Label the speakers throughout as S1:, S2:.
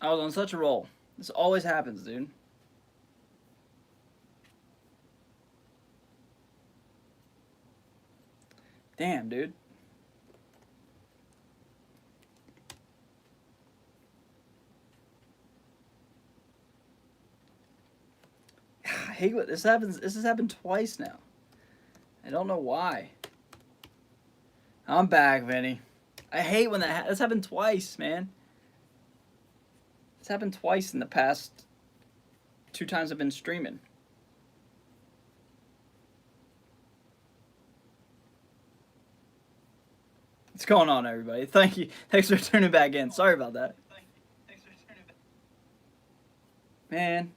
S1: I was on such a roll. This always happens, dude. Damn, dude. I hate what this happens. This has happened twice now. I don't know why. I'm back, Vinny. I hate when that's happened twice, man. It's happened twice in the past 2 times I've been streaming. What's going on, everybody? Thank you. Thanks for tuning back in. Sorry about that. Man,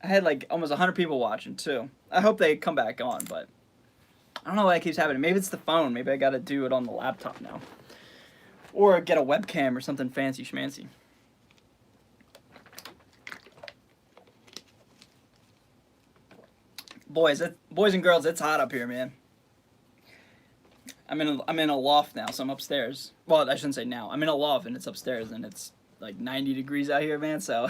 S1: I had like almost 100 people watching too. I hope they come back on, but I don't know why it keeps happening. Maybe it's the phone. Maybe I gotta do it on the laptop now. Or get a webcam or something fancy schmancy. Boys and girls, it's hot up here, man. I'm in a loft now, so I'm upstairs. Well, I shouldn't say now. I'm in a loft and it's upstairs, and it's like 90 degrees out here, man. So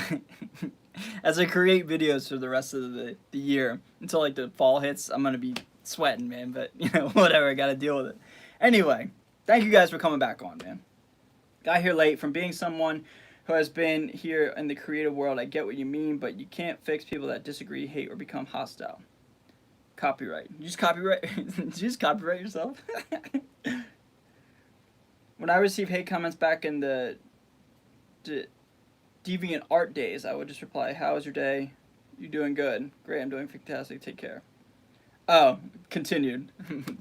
S1: as I create videos for the rest of the year until like the fall hits, I'm gonna be sweating, man. But you know, whatever, I gotta deal with it. Anyway, thank you guys for coming back on, man. Got here late. From being someone who has been here in the creative world, I get what you mean, but you can't fix people that disagree, hate, or become hostile. Copyright. You just copyright. You just copyright yourself. When I receive hate comments back in the deviant art days, I would just reply, "How was your day? You doing good? Great. I'm doing fantastic. Take care." Oh, continued.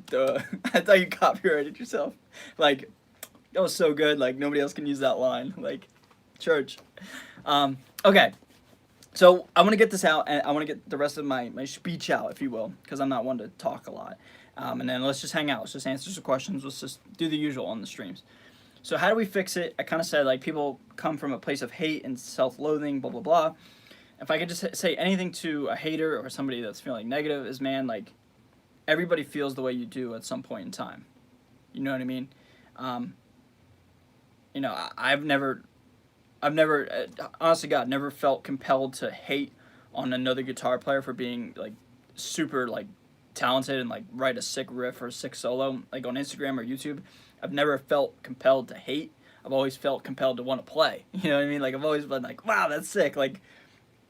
S1: Duh. I thought you copyrighted yourself. Like, that was so good. Like, nobody else can use that line. Like, church. Okay. So I want to get this out, and I want to get the rest of my speech out, if you will, because I'm not one to talk a lot. And then let's just hang out. Let's just answer some questions. Let's just do the usual on the streams. So how do we fix it? I kind of said, like, people come from a place of hate and self-loathing, blah, blah, blah. If I could just say anything to a hater or somebody that's feeling negative is, man, like, everybody feels the way you do at some point in time. You know what I mean? You know, I've never, honestly, God, never felt compelled to hate on another guitar player for being, like, super, like, talented and, like, write a sick riff or a sick solo, like, on Instagram or YouTube. I've never felt compelled to hate. I've always felt compelled to want to play. You know what I mean? Like, I've always been like, wow, that's sick. Like,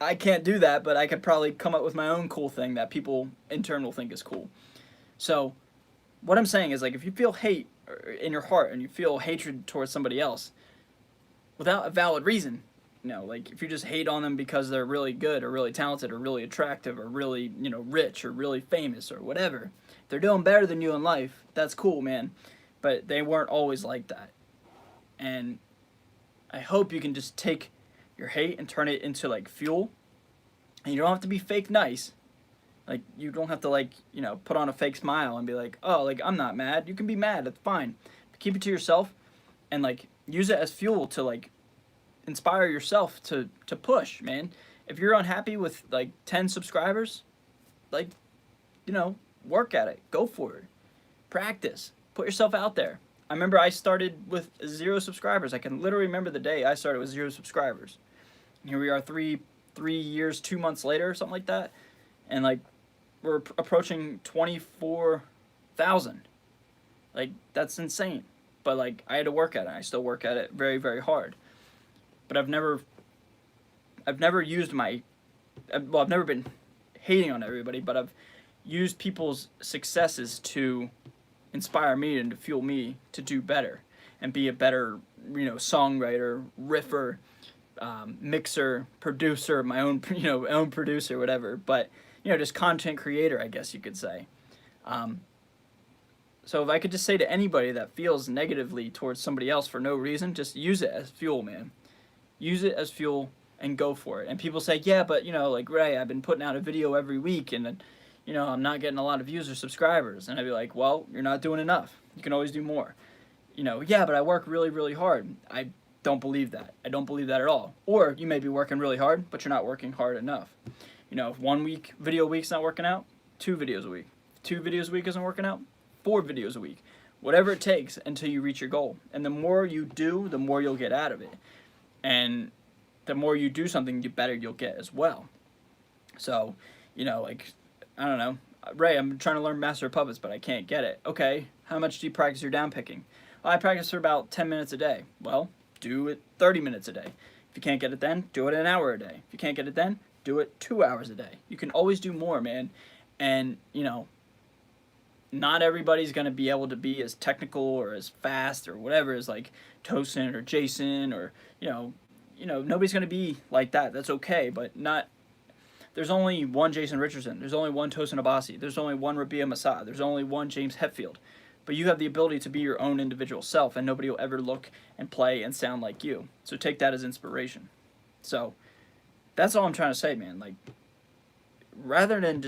S1: I can't do that, but I could probably come up with my own cool thing that people in turn will think is cool. So, what I'm saying is, like, if you feel hate in your heart and you feel hatred towards somebody else without a valid reason, you know, like, if you just hate on them because they're really good or really talented or really attractive or really, you know, rich or really famous or whatever, if they're doing better than you in life, that's cool, man. But they weren't always like that. And I hope you can just take your hate and turn it into, like, fuel. And you don't have to be fake nice. Like, you don't have to, like, you know, put on a fake smile and be like, oh, like, I'm not mad. You can be mad. It's fine. But keep it to yourself and, like, use it as fuel to, like, inspire yourself to push, man. If you're unhappy with, like, 10 subscribers, like, you know, work at it. Go for it. Practice. Put yourself out there. I remember I started with 0 subscribers. I can literally remember the day I started with 0 subscribers. And here we are 3 years, 2 months later, or something like that. And, like, we're approaching 24,000. Like, that's insane. But, like, I had to work at it. I still work at it very, very hard. But I've never used my, well, I've never been hating on everybody, but I've used people's successes to inspire me and to fuel me to do better and be a better, you know, songwriter, riffer, mixer, producer, my own, you know, own producer, whatever. But, you know, just content creator, I guess you could say. So if I could just say to anybody that feels negatively towards somebody else for no reason, just use it as fuel, man. Use it as fuel and go for it. And people say, yeah, but, you know, like, Ray, I've been putting out a video every week and, you know, I'm not getting a lot of views or subscribers. And I'd be like, well, you're not doing enough. You can always do more. You know, yeah, but I work really, really hard. I don't believe that. I don't believe that at all. Or you may be working really hard, but you're not working hard enough. You know, if 1 video a week's not working out, 2 videos a week. If 2 videos a week isn't working out, 4 videos a week. Whatever it takes until you reach your goal. And the more you do, the more you'll get out of it. And the more you do something, the better you'll get as well. So, like, I don't know, Ray, I'm trying to learn Master of Puppets, but I can't get it. Okay, how much do you practice your down picking? Well, I practice for about 10 minutes a day. Well, do it 30 minutes a day. If you can't get it then, do it an hour a day. If you can't get it then, do it 2 hours a day. You can always do more, man. And, not everybody's going to be able to be as technical or as fast or whatever as like Tosin or Jason or, nobody's going to be like that. That's okay, but not. There's only one Jason Richardson. There's only one Tosin Abasi. There's only one Rabia Masad. There's only one James Hetfield. But you have the ability to be your own individual self, and nobody will ever look and play and sound like you. So take that as inspiration. So that's all I'm trying to say, man. Like, rather than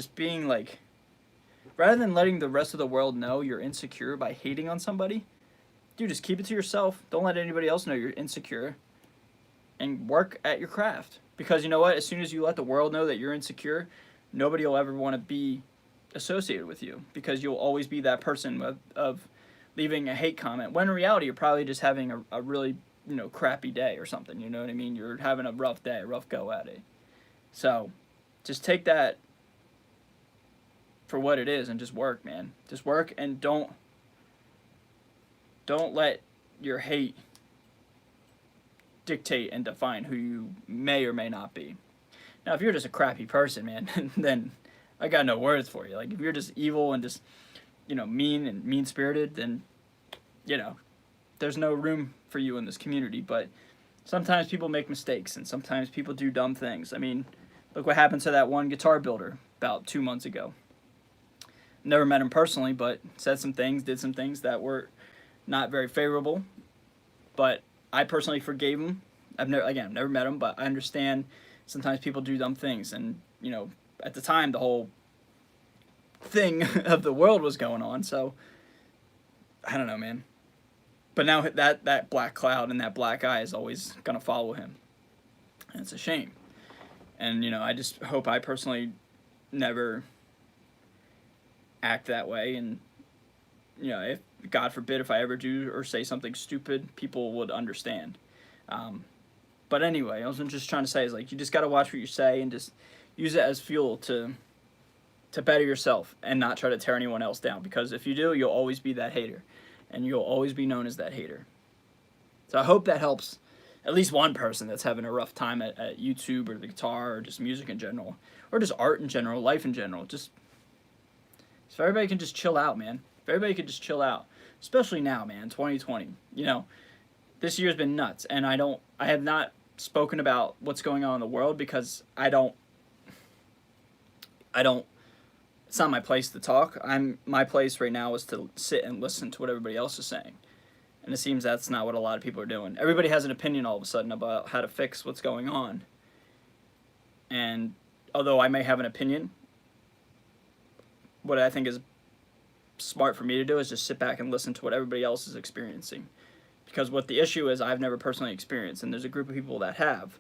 S1: letting the rest of the world know you're insecure by hating on somebody, dude, just keep it to yourself. Don't let anybody else know you're insecure. And work at your craft. Because you know what? As soon as you let the world know that you're insecure, nobody will ever want to be associated with you. Because you'll always be that person of leaving a hate comment. When in reality, you're probably just having a really, crappy day or something. You know what I mean? You're having a rough day, a rough go at it. So, just take that for what it is and just work, man. Just work and don't let your hate dictate and define who you may or may not be. Now, if you're just a crappy person, man, then I got no words for you. Like, if you're just evil and just, mean and mean-spirited, then, there's no room for you in this community. But sometimes people make mistakes, and sometimes people do dumb things. I mean, look what happened to that one guitar builder about 2 months ago. Never met him personally, but said some things, did some things that were not very favorable. But I personally forgave him. I've never met him, but I understand sometimes people do dumb things. And, at the time, the whole thing of the world was going on. So, I don't know, man. But now that black cloud and that black eye is always going to follow him. And it's a shame. And, I just hope I personally never act that way. And, if God forbid if I ever do or say something stupid, people would understand. But anyway, I was just trying to say is like you just got to watch what you say and just use it as fuel to better yourself and not try to tear anyone else down. Because if you do, you'll always be that hater. And you'll always be known as that hater. So I hope that helps at least one person that's having a rough time at YouTube or the guitar or just music in general. Or just art in general, life in general. Just so everybody can just chill out, man. If everybody could just chill out. Especially now, man, 2020. This year's been nuts. And I have not spoken about what's going on in the world because I don't, it's not my place to talk. My place right now is to sit and listen to what everybody else is saying. And it seems that's not what a lot of people are doing. Everybody has an opinion all of a sudden about how to fix what's going on. And although I may have an opinion, what I think is smart for me to do is just sit back and listen to what everybody else is experiencing. Because what the issue is, I've never personally experienced, and there's a group of people that have.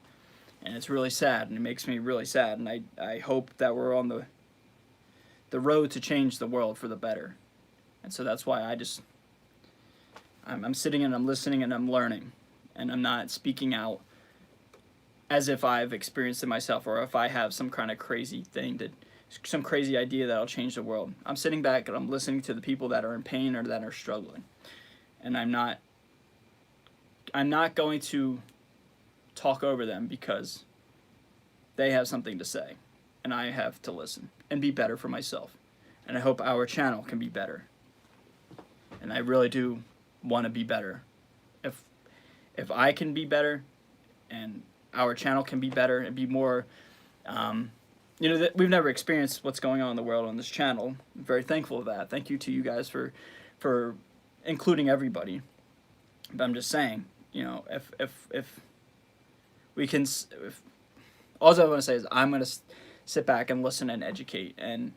S1: And it's really sad, and it makes me really sad. And I hope that we're on the road to change the world for the better. And so that's why I'm sitting and I'm listening and I'm learning. And I'm not speaking out as if I've experienced it myself or if I have some kind of crazy thing, some crazy idea that'll change the world. I'm sitting back and I'm listening to the people that are in pain or that are struggling. And I'm not going to talk over them because they have something to say. And I have to listen and be better for myself. And I hope our channel can be better. And I really do want to be better. If I can be better and our channel can be better and be more, we've never experienced what's going on in the world on this channel. I'm very thankful for that. Thank you to you guys for including everybody. But I'm just saying, if we can, all I want to say is I'm going to sit back and listen and educate. And,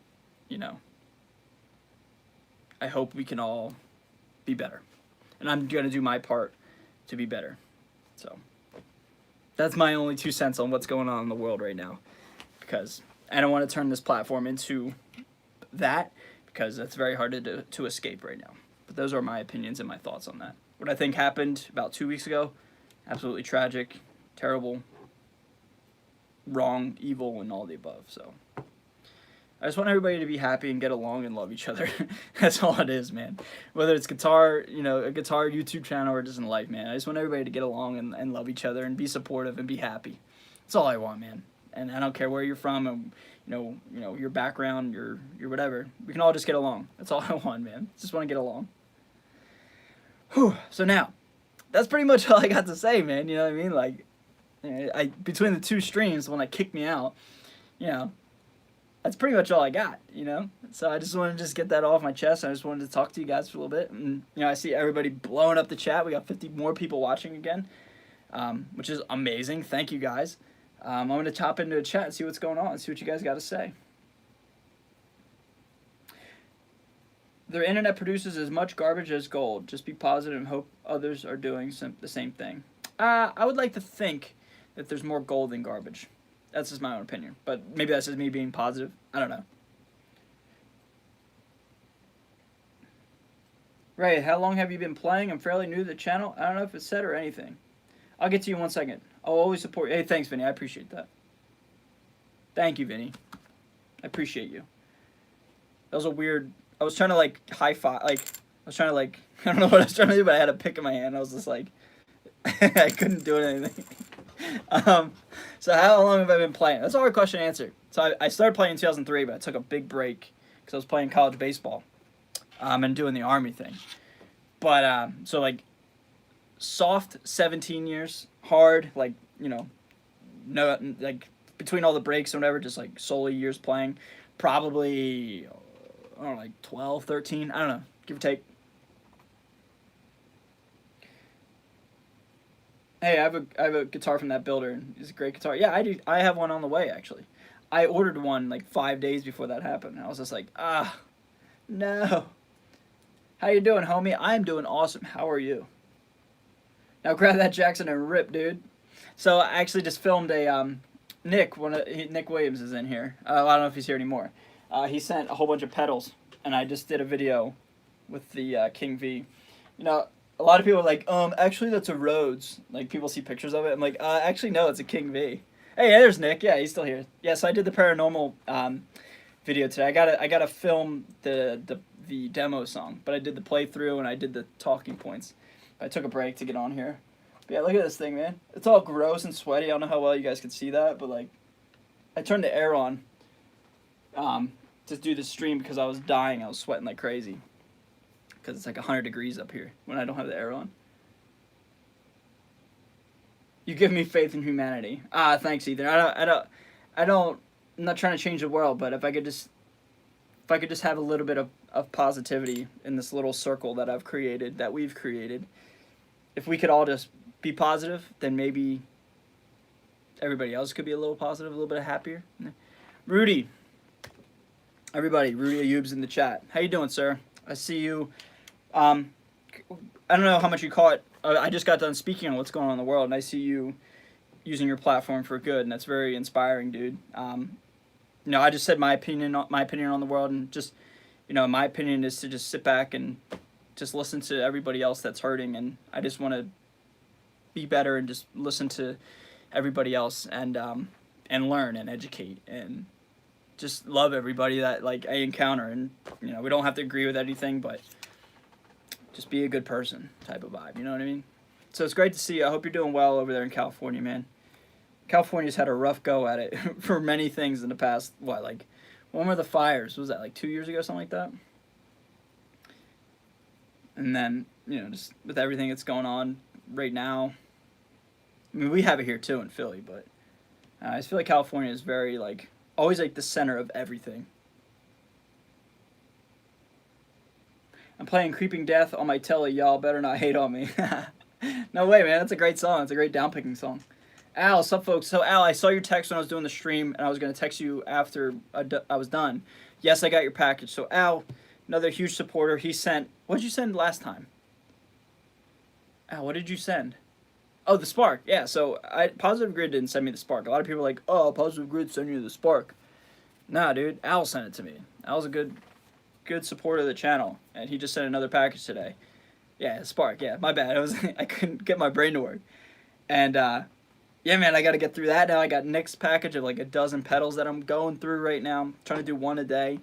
S1: I hope we can all be better. And I'm going to do my part to be better. So that's my only 2 cents on what's going on in the world right now. Because I don't want to turn this platform into that. Because that's very hard to escape right now. But those are my opinions and my thoughts on that. What I think happened about 2 weeks ago, absolutely tragic, terrible, wrong, evil, and all the above. So I just want everybody to be happy and get along and love each other. That's all it is, man. Whether it's guitar, a guitar YouTube channel, or just in life, man. I just want everybody to get along and love each other and be supportive and be happy. That's all I want, man. And I don't care where you're from and your background, your whatever. We can all just get along. That's all I want, man. Just want to get along. Whew. So now, that's pretty much all I got to say, man. You know what I mean? Like, between the two streams, the one that kicked me out, that's pretty much all I got, So I just wanted to just get that off my chest. I just wanted to talk to you guys for a little bit. And, I see everybody blowing up the chat. We got 50 more people watching again, which is amazing. Thank you, guys. I'm going to chop into a chat and see what's going on and see what you guys got to say. Their internet produces as much garbage as gold. Just be positive and hope others are doing the same thing. I would like to think that there's more gold than garbage. That's just my own opinion. But maybe that's just me being positive. I don't know. Ray, how long have you been playing? I'm fairly new to the channel. I don't know if it's said or anything. I'll get to you in 1 second. I'll always support you. Hey, thanks, Vinny. I appreciate that. Thank you, Vinny. I appreciate you. That was a weird... I was trying to, high-five... I was trying to, I don't know what I was trying to do, but I had a pick in my hand. I was just I couldn't do anything. So how long have I been playing? That's a hard question to answer. So I started playing in 2003, but I took a big break because I was playing college baseball and doing the Army thing. But, soft 17 years, hard, no, between all the breaks and whatever, just, solely years playing, probably, I don't know, 12, 13, I don't know, give or take. Hey, I have a guitar from that builder, and it's a great guitar. Yeah, I do. I have one on the way, actually. I ordered one 5 days before that happened, and I was just no. How you doing, homie? I'm doing awesome. How are you? Now grab that Jackson and rip, dude. So I actually just filmed a Nick Williams is in here. I don't know if he's here anymore. He sent a whole bunch of pedals, and I just did a video with the King V. A lot of people are like, actually that's a Rhodes. People see pictures of it. I'm like, actually no, it's a King V. Hey, there's Nick. Yeah, he's still here. Yeah, so I did the paranormal video today. I gotta film the demo song, but I did the playthrough and I did the talking points. I took a break to get on here. But yeah, look at this thing, man. It's all gross and sweaty. I don't know how well you guys can see that, but I turned the air on to do the stream because I was dying. I was sweating like crazy. Because it's 100 degrees up here when I don't have the air on. You give me faith in humanity. Thanks, Ethan. I'm not trying to change the world, but if I could just have a little bit of positivity in this little circle that we've created, if we could all just be positive, then maybe everybody else could be a little positive, a little bit happier. Rudy. Everybody, Rudy Ayub's in the chat. How you doing, sir? I see you. I don't know how much you caught. I just got done speaking on what's going on in the world, and I see you using your platform for good, and that's very inspiring, dude. I just said my opinion on the world, and just, my opinion is to just sit back and just listen to everybody else that's hurting, and I just want to be better and just listen to everybody else and learn and educate and just love everybody that I encounter, and we don't have to agree with anything, but just be a good person type of vibe, you know what I mean? So it's great to see you. I hope you're doing well over there in California, man. California's had a rough go at it for many things in the past. When were the fires? Was that 2 years ago, something like that? And then, just with everything that's going on right now, I mean, we have it here too in Philly, but I just feel like California is very always the center of everything. I'm playing Creeping Death on my telly. Y'all better not hate on me. No way, man. That's a great song. It's a great downpicking song. Al, sup, folks? So, Al, I saw your text when I was doing the stream, and I was going to text you after I was done. Yes, I got your package. So, Al, another huge supporter, he sent... What did you send last time? Al, what did you send? Oh, the Spark. Yeah, so Positive Grid didn't send me the Spark. A lot of people are like, oh, Positive Grid sent you the Spark. Nah, dude. Al sent it to me. Al's a good supporter of the channel, and he just sent another package today. Yeah, Spark. Yeah, my bad. I couldn't get my brain to work, and yeah, man, I got to get through that now. I got Nick's package of like a dozen pedals that I'm going through right now. I'm trying to do one a day.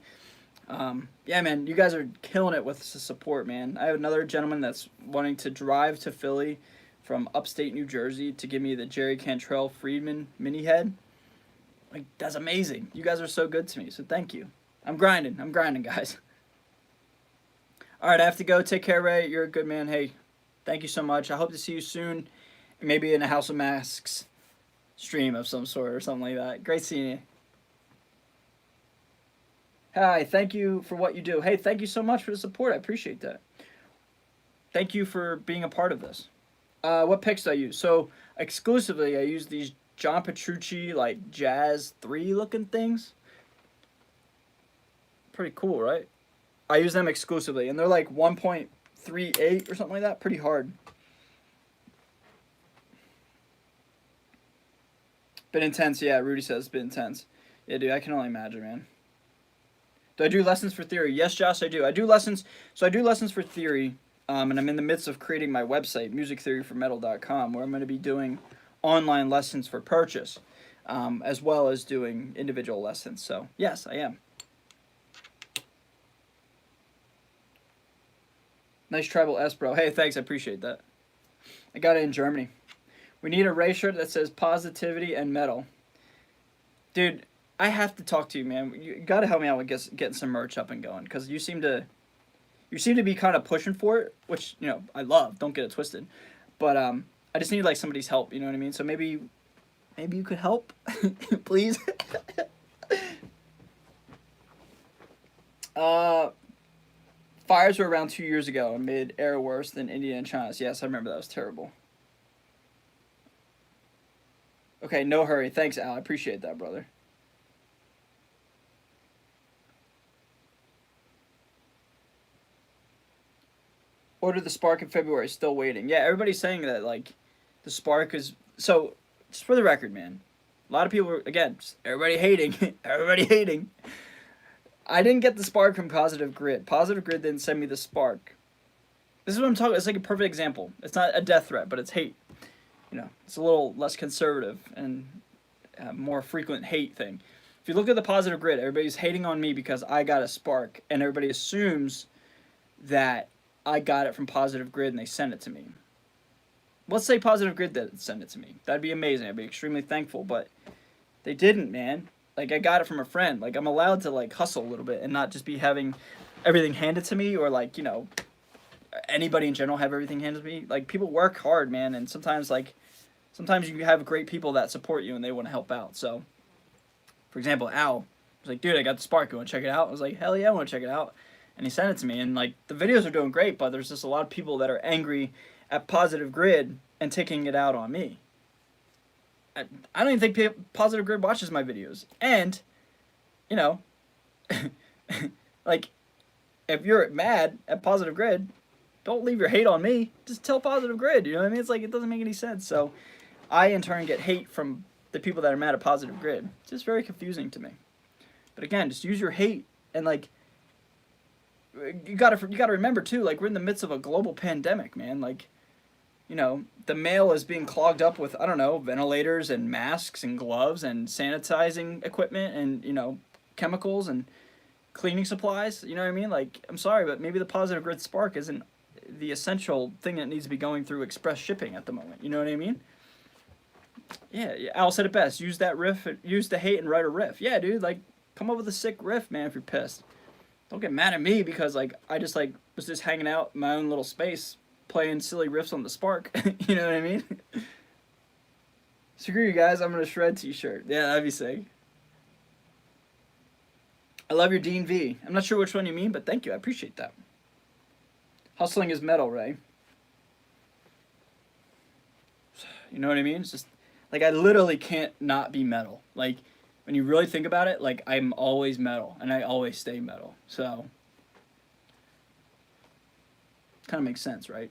S1: Yeah, man, you guys are killing it with the support, man. I have another gentleman that's wanting to drive to Philly from upstate New Jersey to give me the Jerry Cantrell Friedman mini head. Like, that's amazing. You guys are so good to me, so thank you. I'm grinding, guys. All right, I have to go. Take care, Ray. You're a good man. Hey, thank you so much. I hope to see you soon, maybe in a House of Masks stream of some sort or something like that. Great seeing you. Hi, thank you for what you do. Hey, thank you so much for the support. I appreciate that. Thank you for being a part of this. What picks do I use? So, exclusively, I use these John Petrucci, like, Jazz 3 looking things. Pretty cool, right? I use them exclusively, and they're like 1.38 or something like that. Pretty hard. Been intense, yeah. Rudy says been intense. Yeah, dude, I can only imagine, man. Do I do lessons for theory? Yes, Josh, I do. I do lessons. So I do lessons for theory, and I'm in the midst of creating my website, musictheoryformetal.com, where I'm going to be doing online lessons for purchase, as well as doing individual lessons. So yes, I am. Nice tribal S, bro. Hey, thanks. I appreciate that. I got it in Germany. We need a race shirt that says positivity and metal. Dude, I have to talk to you, man. You got to help me out with getting some merch up and going, because you seem to be kind of pushing for it, which, you know, I love. Don't get it twisted. But I just need like somebody's help, you know what I mean? So maybe you could help, please. Fires were around 2 years ago and made air worse than India and China's. Yes, I remember that was terrible. Okay, no hurry. Thanks, Al. I appreciate that, brother. Ordered the Spark in February. Still waiting. Yeah, everybody's saying that, like, the Spark is... So, just for the record, man. A lot of people were, again, everybody hating. Everybody hating. I didn't get the Spark from Positive Grid. Positive Grid didn't send me the Spark. This is what I'm talking about. It's like a perfect example. It's not a death threat, but it's hate. You know, it's a little less conservative and more frequent hate thing. If you look at the Positive Grid, everybody's hating on me because I got a Spark, and everybody assumes that I got it from Positive Grid and they sent it to me. Let's say Positive Grid did send it to me. That'd be amazing. I'd be extremely thankful, but they didn't, man. Like, I got it from a friend. Like, I'm allowed to, like, hustle a little bit and not just be having everything handed to me, or, like, you know, anybody in general have everything handed to me. Like, people work hard, man, and sometimes you have great people that support you and they want to help out. So, for example, Al was like, dude, I got the Spark. You want to check it out? I was like, hell yeah, I want to check it out. And he sent it to me, and, like, the videos are doing great, but there's just a lot of people that are angry at Positive Grid and taking it out on me. I don't even think Positive Grid watches my videos. And, you know, like, if you're mad at Positive Grid, don't leave your hate on me. Just tell Positive Grid, you know what I mean? It's like, it doesn't make any sense. So, I, in turn, get hate from the people that are mad at Positive Grid. It's just very confusing to me. But again, just use your hate, and, like, you gotta remember, too, like, we're in the midst of a global pandemic, man. Like, you know, the mail is being clogged up with, I don't know, ventilators and masks and gloves and sanitizing equipment and, you know, chemicals and cleaning supplies. You know what I mean? Like, I'm sorry, but maybe the Positive Grid Spark isn't the essential thing that needs to be going through express shipping at the moment. You know what I mean? Yeah, Al said it best. Use that riff, use the hate and write a riff. Yeah, dude, like, come up with a sick riff, man, if you're pissed. Don't get mad at me because, like, I just, like, was just hanging out in my own little space playing silly riffs on the Spark. You know what I mean? Screw you guys, I'm gonna shred t-shirt. Yeah, that'd be sick. I love your Dean V. I'm not sure which one you mean, but thank you. I appreciate that. Hustling is metal, Ray. You know what I mean? It's just, like, I literally can't not be metal. Like, when you really think about it, like, I'm always metal, and I always stay metal. So, kind of makes sense, right?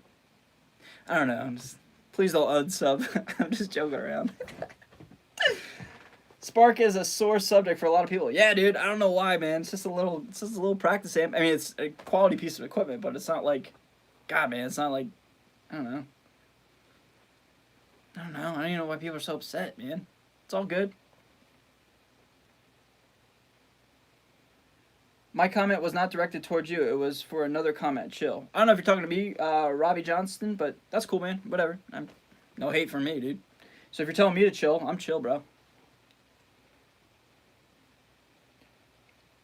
S1: I don't know. Please don't unsub. I'm just joking around. Spark is a sore subject for a lot of people. Yeah, dude. I don't know why, man. It's just a little practice amp. I mean, it's a quality piece of equipment, but it's not like, God, man. It's not like, I don't know. I don't know. I don't even know why people are so upset, man. It's all good. My comment was not directed towards you. It was for another comment. Chill. I don't know if you're talking to me, Robbie Johnston, but that's cool, man. Whatever. No hate from me, dude. So if you're telling me to chill, I'm chill, bro.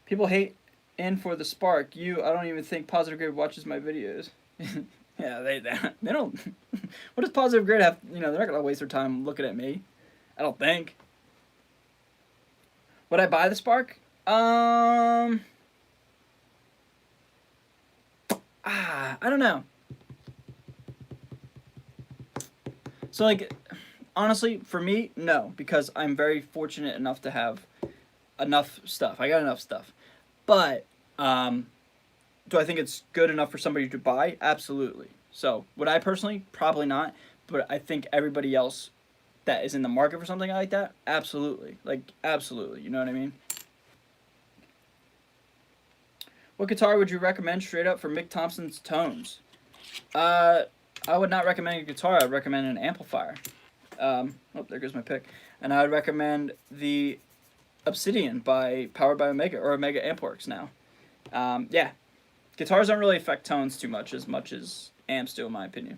S1: People hate in for the spark. I don't even think Positive Grade watches my videos. Yeah, they don't. What does Positive Grade have? You know, they're not gonna waste their time looking at me. I don't think. Would I buy the spark? I don't know. So, like, honestly, for me, no, because I'm very fortunate enough to have enough stuff. I got enough stuff. But, do I think it's good enough for somebody to buy? Absolutely. So, would I personally? Probably not. But I think everybody else that is in the market for something like that, absolutely. Like, absolutely. You know what I mean? What guitar would you recommend straight up for Mick Thompson's tones? I would not recommend a guitar. I'd recommend an amplifier. Oh, there goes my pick. And I would recommend the Obsidian powered by Omega, or Omega Ampworks now. Yeah. Guitars don't really affect tones too much as amps do, in my opinion.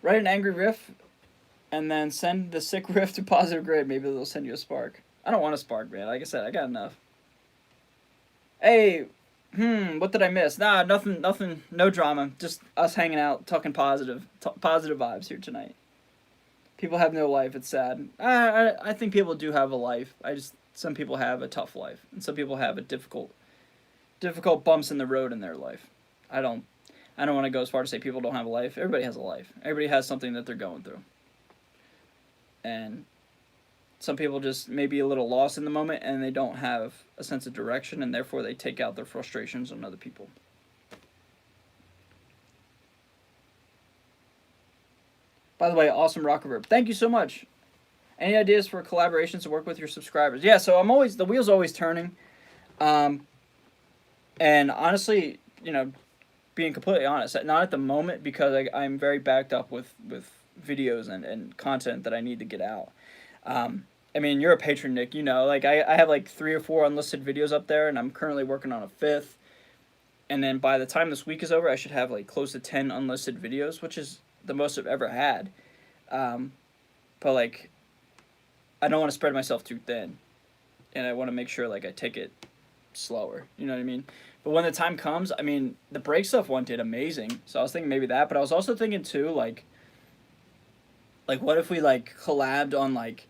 S1: Write an angry riff and then send the sick riff to Positive Grade. Maybe they'll send you a spark. I don't want a spark, man. Like I said, I got enough. Hey, what did I miss? Nah, nothing, no drama. Just us hanging out, talking positive vibes here tonight. People have no life. It's sad. I think people do have a life. Some people have a tough life, and some people have a difficult bumps in the road in their life. I don't want to go as far to say people don't have a life. Everybody has a life. Everybody has something that they're going through. And some people just may be a little lost in the moment and they don't have a sense of direction, and therefore they take out their frustrations on other people. By the way, awesome rock reverb. Thank you so much. Any ideas for collaborations to work with your subscribers? Yeah, so the wheel's always turning. And honestly, being completely honest, not at the moment, because I'm very backed up with videos and content that I need to get out. I mean, you're a patron, Nick. I have like 3 or 4 unlisted videos up there, and I'm currently working on a 5th. And then by the time this week is over, I should have like close to 10 unlisted videos, which is the most I've ever had. But like, I don't want to spread myself too thin, and I want to make sure like I take it slower. You know what I mean? But when the time comes, I mean, the break stuff one did amazing. So I was thinking maybe that, but I was also thinking too, like what if we like collabed on like,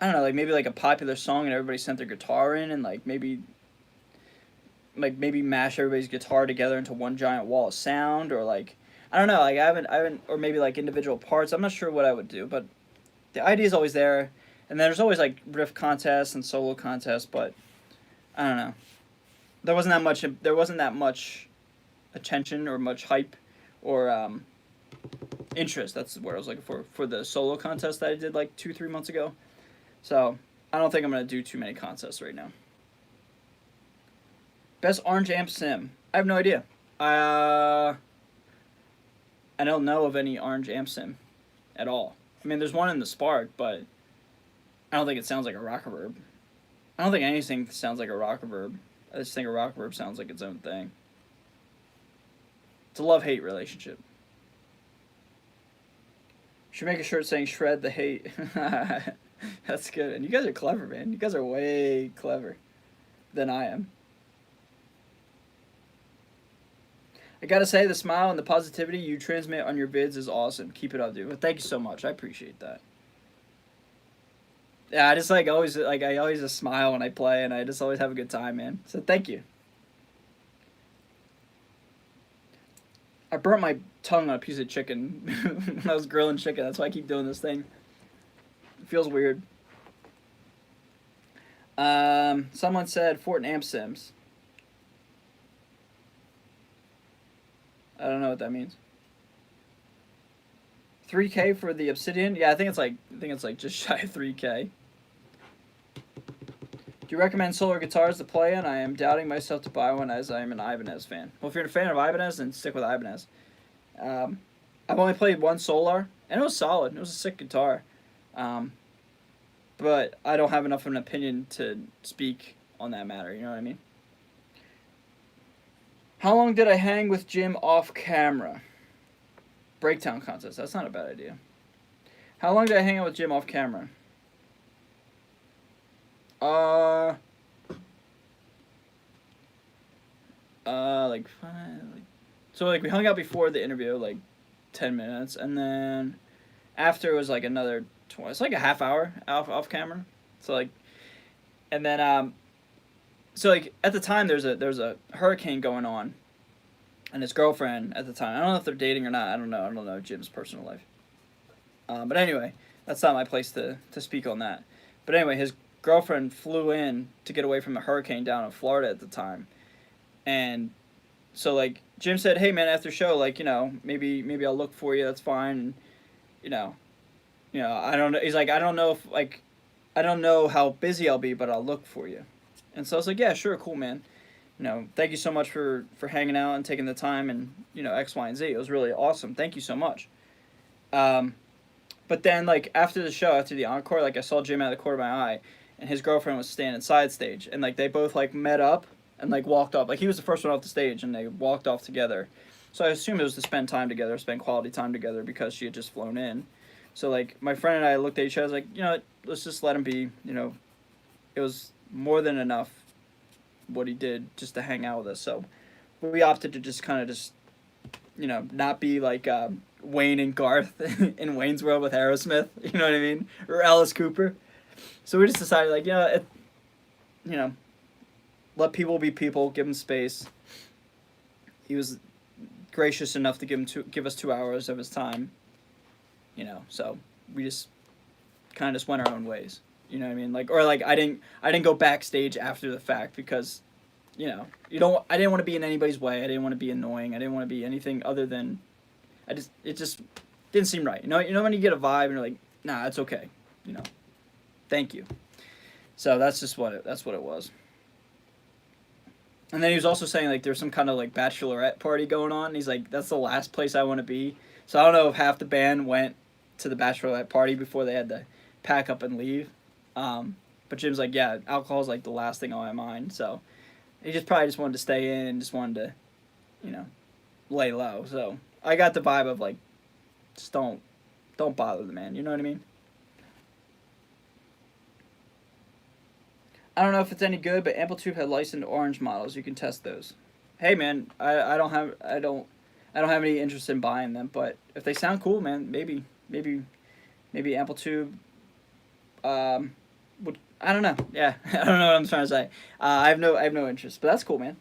S1: I don't know, like maybe like a popular song and everybody sent their guitar in, and like maybe mash everybody's guitar together into one giant wall of sound, or like, I don't know, like I haven't, or maybe like individual parts. I'm not sure what I would do, but the idea is always there, and there's always like riff contests and solo contests, but I don't know. There wasn't that much attention or much hype or interest. That's the word I was looking for the solo contest that I did like 2-3 months ago. So I don't think I'm gonna do too many contests right now. Best orange amp sim. I have no idea. I don't know of any orange amp sim at all. I mean, there's one in the Spark, but I don't think it sounds like a rock reverb. I don't think anything sounds like a rock reverb. I just think a rock reverb sounds like its own thing. It's a love-hate relationship. Should make a shirt saying "Shred the Hate." That's good. And you guys are clever, man. You guys are way clever than I am. I gotta say, the smile and the positivity you transmit on your vids is awesome. Keep it up, dude. Well, thank you so much. I appreciate that. Yeah, I just I always just smile when I play, and I just always have a good time, man. So thank you. I burnt my tongue on a piece of chicken when I was grilling chicken. That's why I keep doing this thing. It feels weird. Someone said Fort and Amp Sims. I don't know what that means. 3K for the Obsidian? Yeah, I think it's like just shy of 3K. Do you recommend solar guitars to play in? I am doubting myself to buy one as I am an Ibanez fan. Well, if you're a fan of Ibanez, then stick with Ibanez. I've only played one Solar, and it was solid. It was a sick guitar. Um, but I don't have enough of an opinion to speak on that matter, you know what I mean? How long did I hang with Jim off camera? Breakdown contest. That's not a bad idea. How long did I hang out with Jim off camera? Like five, so like we hung out before the interview, like 10 minutes, and then after it was like another 20. It's like a half hour off camera. So like, and then so like at the time there's a hurricane going on, and his girlfriend at the time. I don't know if they're dating or not. I don't know Jim's personal life. But anyway, that's not my place to speak on that. But anyway, his girlfriend flew in to get away from the hurricane down in Florida at the time, and so like Jim said, "Hey man, after show, like maybe I'll look for you. That's fine." And, I don't know. He's like, I don't know how busy I'll be, but I'll look for you. And so I was like, yeah, sure, cool, man. Thank you so much for hanging out and taking the time and X, Y, and Z. It was really awesome. Thank you so much. But then like after the show, after the encore, like I saw Jim out of the corner of my eye, and his girlfriend was standing side stage, and like they both like met up and like walked off. Like he was the first one off the stage, and they walked off together. So I assumed it was to spend time together, spend quality time together, because she had just flown in. So like my friend and I looked at each other, like, let's just let him be. It was more than enough what he did just to hang out with us. So we opted to just kind of not be like Wayne and Garth in Wayne's World with Aerosmith. You know what I mean? Or Alice Cooper. So we just decided, like, let people be people, give them space. He was gracious enough to give us 2 hours of his time. So we just kind of just went our own ways. You know what I mean? Like, or like I didn't go backstage after the fact because, I didn't want to be in anybody's way. I didn't want to be annoying. I didn't want to be anything other than, it just didn't seem right. You know when you get a vibe and you're like, nah, it's okay. Thank you. So that's what it was. And then he was also saying like there's some kind of like bachelorette party going on. And he's like, that's the last place I want to be. So I don't know if half the band went to the bachelorette party before they had to pack up and leave. But Jim's like, yeah, alcohol's like the last thing on my mind. So he probably just wanted to stay in and just wanted to, lay low. So I got the vibe of like, just don't bother the man. You know what I mean? I don't know if it's any good, but Amplitude had licensed orange models. You can test those. Hey man, I don't have any interest in buying them, but if they sound cool, man, maybe Amplitude would. I don't know. Yeah, I don't know what I'm trying to say. I have no interest, but that's cool, man.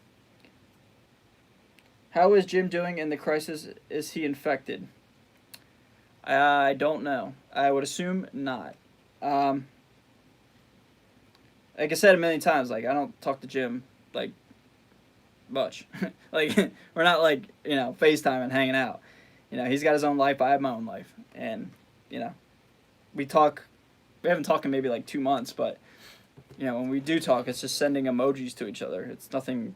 S1: How is Jim doing in the crisis? Is he infected? I don't know. I would assume not. Like I said a million times, like I don't talk to Jim like much. Like we're not like FaceTime and hanging out. He's got his own life. I have my own life, and we talk. We haven't talked in maybe like 2 months, but when we do talk, it's just sending emojis to each other. It's nothing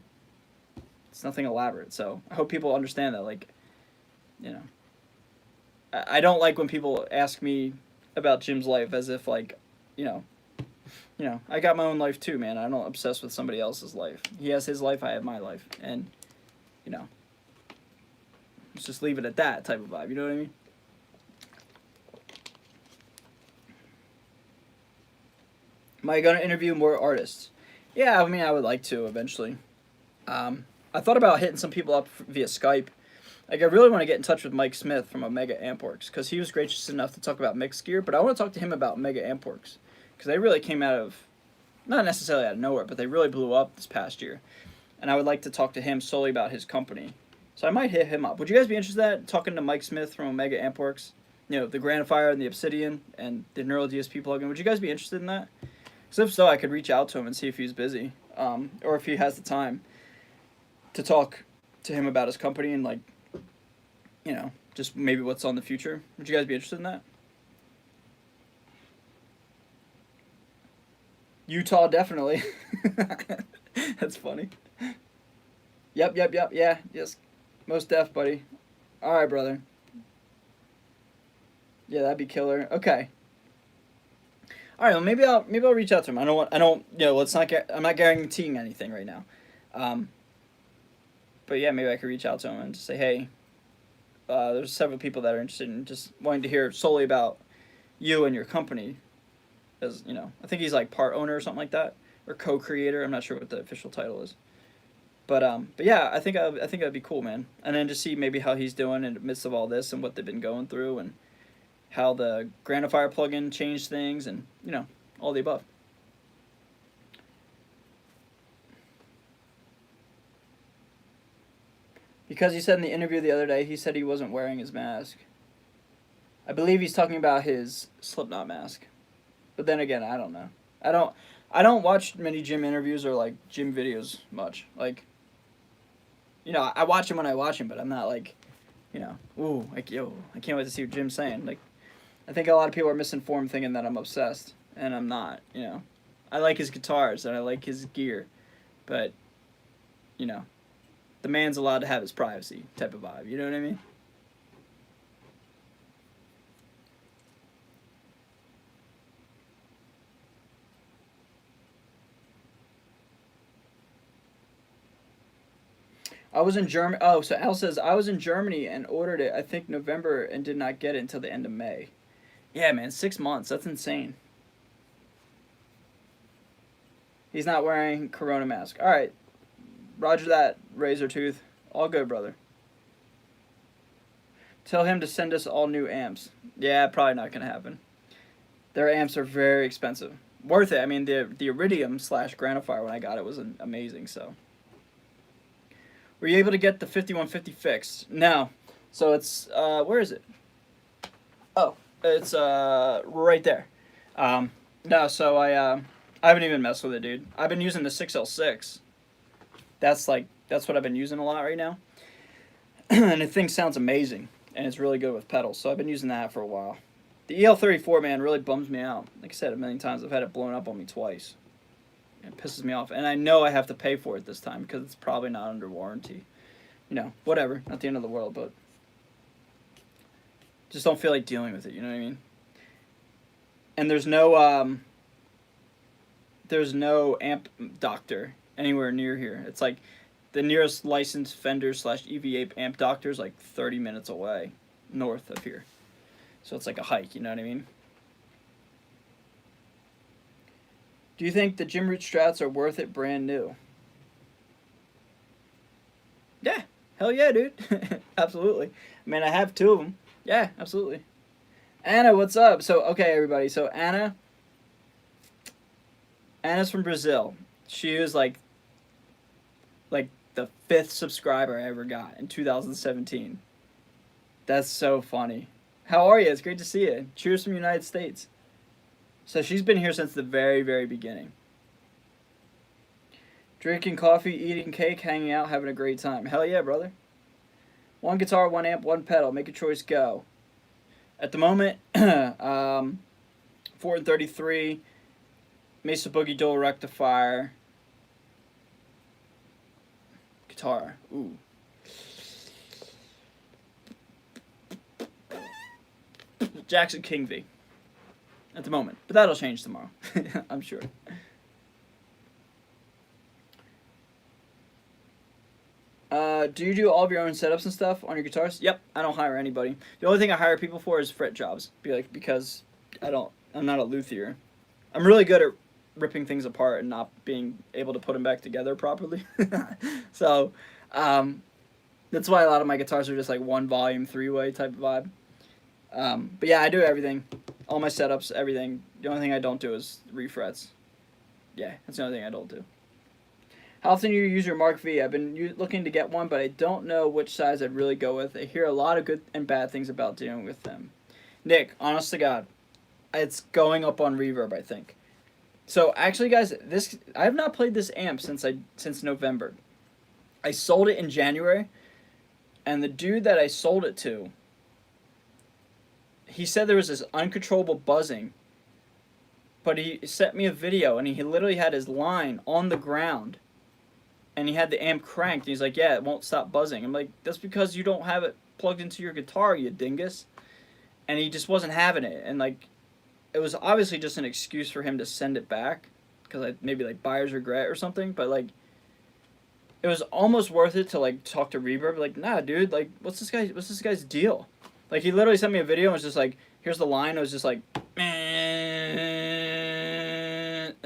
S1: elaborate. So I hope people understand that. Like, I don't like when people ask me about Jim's life as if like, I got my own life too, man. I don't obsess with somebody else's life. He has his life, I have my life, and let's just leave it at that type of vibe. You know what I mean? Am I going to interview more artists? Yeah, I mean, I would like to eventually. I thought about hitting some people up via Skype. Like, I really want to get in touch with Mike Smith from Omega Ampworks, because he was gracious enough to talk about mixed gear, but I want to talk to him about Omega Ampworks, because they really came out of, not necessarily out of nowhere, but they really blew up this past year. And I would like to talk to him solely about his company. So I might hit him up. Would you guys be interested in that? Talking to Mike Smith from Omega Ampworks? The Granifier and the Obsidian and the Neural DSP plugin. Would you guys be interested in that? Because if so, I could reach out to him and see if he's busy. Or if he has the time to talk to him about his company and, like, just maybe what's on the future. Would you guys be interested in that? Utah, definitely. That's funny. Yep. Yeah, yes. Most def, buddy. All right, brother. Yeah, that'd be killer. Okay. All right. Well, maybe I'll reach out to him. I don't. Let's not get. I'm not guaranteeing anything right now. Um, but yeah, maybe I could reach out to him and just say, hey, there's several people that are interested in just wanting to hear solely about you and your company. As I think he's like part owner or something like that, or co-creator. I'm not sure what the official title is. But yeah, I think that'd be cool, man. And then just see maybe how he's doing in the midst of all this and what they've been going through and how the Grandifier plugin changed things and all the above. Because he said in the interview the other day, he said he wasn't wearing his mask. I believe he's talking about his Slipknot mask. But then again, I don't know. I don't watch many gym interviews or like gym videos much. Like, I watch him when I watch him, but I'm not like, ooh, like yo, I can't wait to see what Jim's saying. Like, I think a lot of people are misinformed thinking that I'm obsessed, and I'm not. I like his guitars and I like his gear, but you know, the man's allowed to have his privacy type of vibe. You know what I mean? I was in Germany. Oh, so Al says I was in Germany and ordered it. I think November and did not get it until the end of May. Yeah, man, 6 months. That's insane. He's not wearing Corona mask. All right, Roger that, Razor Tooth. All good, brother. Tell him to send us all new amps. Yeah, probably not gonna happen. Their amps are very expensive. Worth it. I mean, the Iridium slash Grandifier when I got it was amazing. So, were you able to get the 5150 fixed? No. So it's where is it? Oh, it's right there. No, so I haven't even messed with it, dude. I've been using the 6L6. That's what I've been using a lot right now, and the thing sounds amazing, and it's really good with pedals. So I've been using that for a while. The EL34, man, really bums me out. Like I said a million times, I've had it blown up on me twice. It pisses me off, and I know I have to pay for it this time because it's probably not under warranty. Whatever, not the end of the world, but just don't feel like dealing with it. You know what I mean? And there's no amp doctor anywhere near here. It's like the nearest licensed Fender slash EV amp doctor is like 30 minutes away, north of here. So it's like a hike. You know what I mean? Do you think the Gym Root Strats are worth it brand new? Yeah. Hell yeah, dude. Absolutely. I mean, I have two of them. Yeah, absolutely. Anna, what's up? So, okay, everybody. So, Anna's from Brazil. She was like the 5th subscriber I ever got in 2017. That's so funny. How are you? It's great to see you. Cheers from the United States. So she's been here since the very, very beginning. Drinking coffee, eating cake, hanging out, having a great time. Hell yeah, brother. One guitar, one amp, one pedal. Make a choice, go. At the moment, 4 and 33, Mesa Boogie Dual Rectifier, guitar. Ooh. Jackson King V. At the moment. But that'll change tomorrow. I'm sure. Do you do all of your own setups and stuff on your guitars? Yep, I don't hire anybody. The only thing I hire people for is fret jobs. Because I'm not a luthier. I'm really good at ripping things apart and not being able to put them back together properly. So, that's why a lot of my guitars are just like one volume, 3-way type of vibe. But yeah, I do everything. All my setups, everything. The only thing I don't do is refrets. Yeah, that's the only thing I don't do. How often do you use your Mark V? I've been looking to get one, but I don't know which size I'd really go with. I hear a lot of good and bad things about dealing with them. Nick, honest to God, it's going up on reverb, I think. So actually, guys, I have not played this amp since November. I sold it in January, and the dude that I sold it to, he said there was this uncontrollable buzzing But he sent me a video, and he literally had his line on the ground, and he had the amp cranked. And he's like, "Yeah, it won't stop buzzing." I'm like, "That's because you don't have it plugged into your guitar, you dingus." And he just wasn't having it, and like, it was obviously just an excuse for him to send it back, because maybe like buyer's regret or something. But like, it was almost worth it to like talk to Reverb. Like, nah, dude, like, what's this guy's deal? Like, he literally sent me a video and was just like, here's the line. It was just like, and